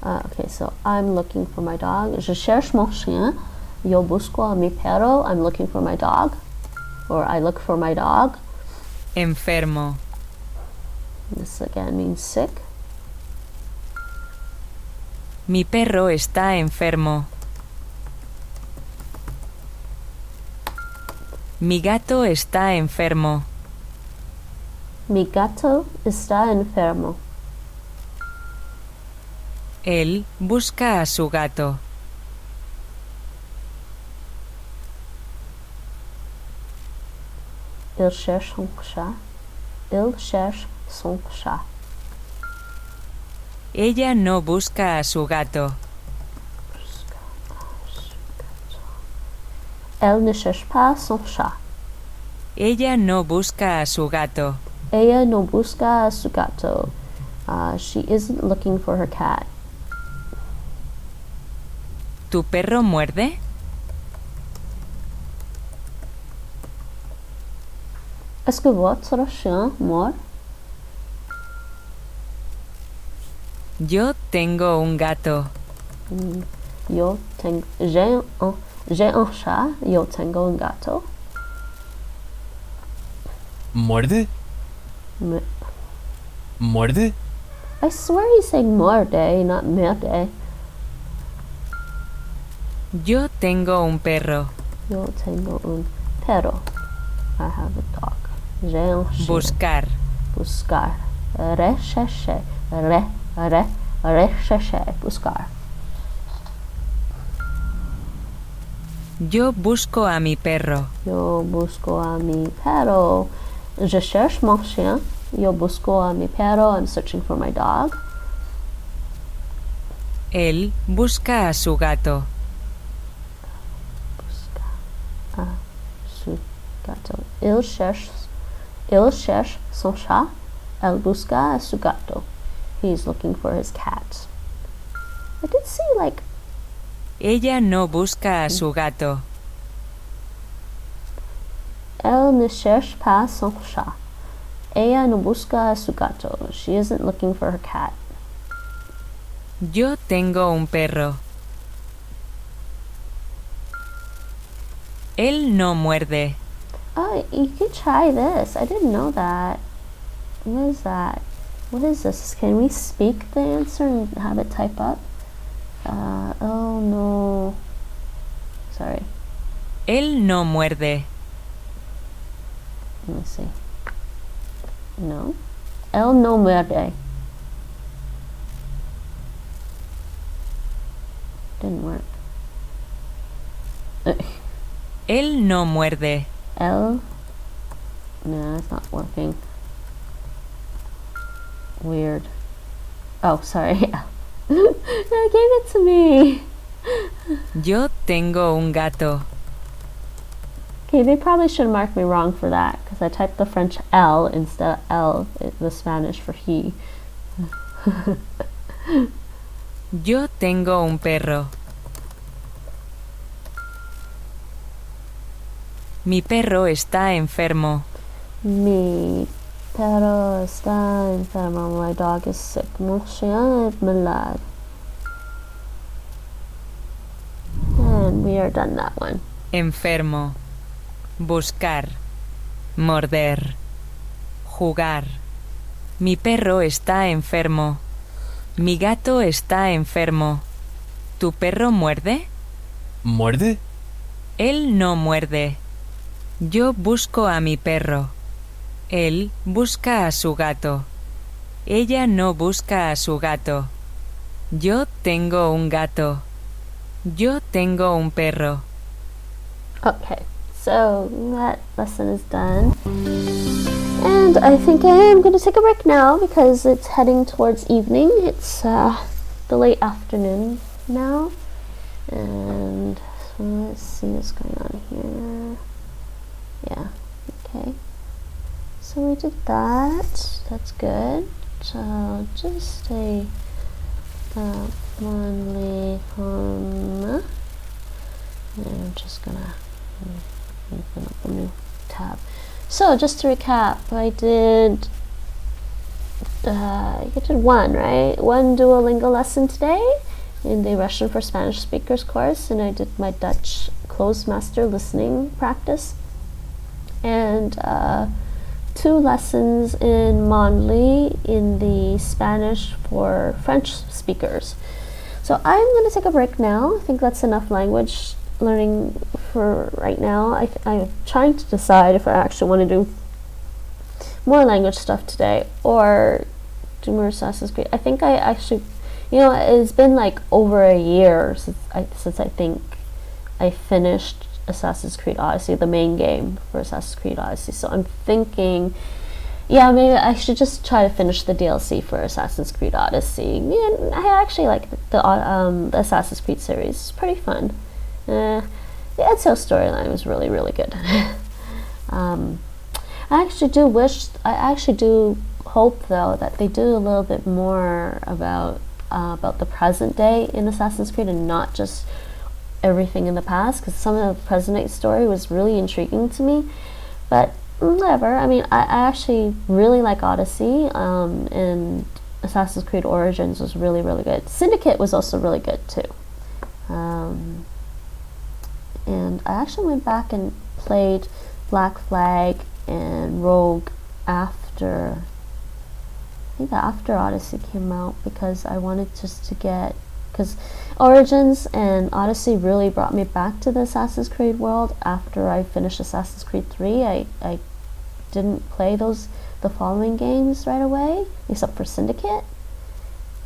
Okay, so I'm looking for my dog. Je cherche mon chien. Yo busco a mi perro. I'm looking for my dog. Or I look for my dog. Enfermo. This again means sick. Mi perro está enfermo. Mi gato está enfermo. Mi gato está enfermo. Él busca a su gato. Il cherche son chat. Il cherche son chat. Ella no busca a su gato. Elle ne cherche pas son chat. Ella no busca a su gato. Ella no busca a su gato. She isn't looking for her cat. ¿Tu perro muerde? Est-ce que votre chien mord? Yo tengo un gato. J'ai un chat. Yo tengo un gato. ¿Muerde? ¿Muerde? I swear he's saying muerde, not merde. Yo tengo un perro. Yo tengo un perro. I have a dog. J'ai un chien. Buscar. Buscar. Rechercher. Rechercher. Buscar. Yo busco a mi perro. Yo busco a mi perro. Je cherche mon chien. Yo busco a mi perro. I'm searching for my dog. Él busca a su gato. Busca a su gato. Il cherche son chat. Elle busca a su gato. He's looking for his cat. I did see like... Ella no busca a su gato. Elle ne cherche pas son chat. Ella no busca a su gato. She isn't looking for her cat. Yo tengo un perro. Él no muerde. Oh, you could try this. I didn't know that. What is that? What is this? Can we speak the answer and have it type up? Oh no. Sorry. Él no muerde. Let me see. No. El no muerde. Didn't work. Él no muerde. El. No, it's not working. Weird. Oh, sorry. They gave it to me. Yo tengo un gato. Okay, they probably should mark me wrong for that because I typed the French L instead of L, the Spanish for he. Yo tengo un perro. Mi perro está enfermo. Mi perro está enfermo. My dog is sick. Mon chien est malade. And we are done that one. Enfermo. Buscar. Morder. Jugar. Mi perro está enfermo. Mi gato está enfermo. ¿Tu perro muerde? ¿Muerde? Él no muerde. Yo busco a mi perro. Él busca a su gato. Ella no busca a su gato. Yo tengo un gato. Yo tengo un perro. Okay, so that lesson is done. And I think I am going to take a break now because it's heading towards evening. It's the late afternoon now. And so let's see what's going on here. Yeah, okay. So we did that. That's good. So just a Mondly home. And I'm just gonna open up a new tab. So just to recap, I did one, right? One Duolingo lesson today in the Russian for Spanish speakers course, and I did my Dutch Clozemaster listening practice, and 2 lessons in Mondly in the Spanish for French speakers. So I'm going to take a break now. I think that's enough language learning for right now. I'm trying to decide if I actually want to do more language stuff today or do more Assassin's Creed. I think I actually, it's been like over a year since I think I finished Assassin's Creed Odyssey, the main game for Assassin's Creed Odyssey. So I'm thinking, maybe I should just try to finish the DLC for Assassin's Creed Odyssey. I actually like the Assassin's Creed series. It's pretty fun. The Ezio storyline was really, really good. I actually do hope though that they do a little bit more about the present day in Assassin's Creed and not just everything in the past, because some of the present day story was really intriguing to me. But whatever. I mean, I actually really like Odyssey, and Assassin's Creed Origins was really, really good. Syndicate was also really good too. And I actually went back and played Black Flag and Rogue after Odyssey came out, because I wanted just to get, because Origins and Odyssey really brought me back to the Assassin's Creed world. After I finished Assassin's Creed 3, I didn't play the following games right away, except for Syndicate.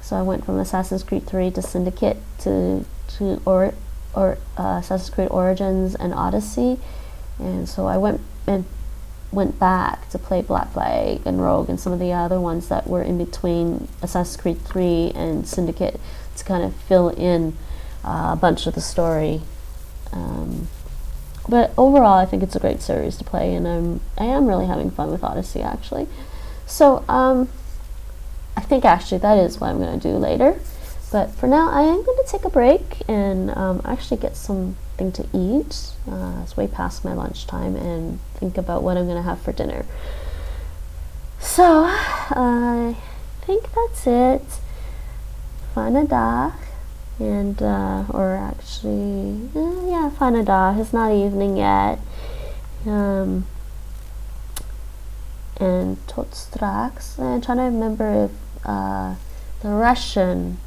So I went from Assassin's Creed 3 to Syndicate to Assassin's Creed Origins and Odyssey, and so I went back to play Black Flag and Rogue and some of the other ones that were in between Assassin's Creed 3 and Syndicate to kind of fill in a bunch of the story. But overall, I think it's a great series to play, and I am really having fun with Odyssey actually. So I think actually that is what I'm going to do later. But for now, I am going to take a break and actually get something to eat. It's way past my lunchtime, and think about what I'm going to have for dinner. So I think that's it. Fijne dag. And, or actually, fijne dag. It's not evening yet. And tot straks. I'm trying to remember if the Russian,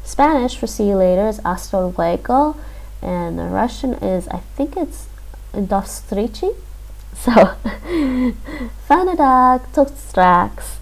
Spanish for see you later is hasta luego, and the Russian is, I think it's do встречи. So, fijne dag, tot straks.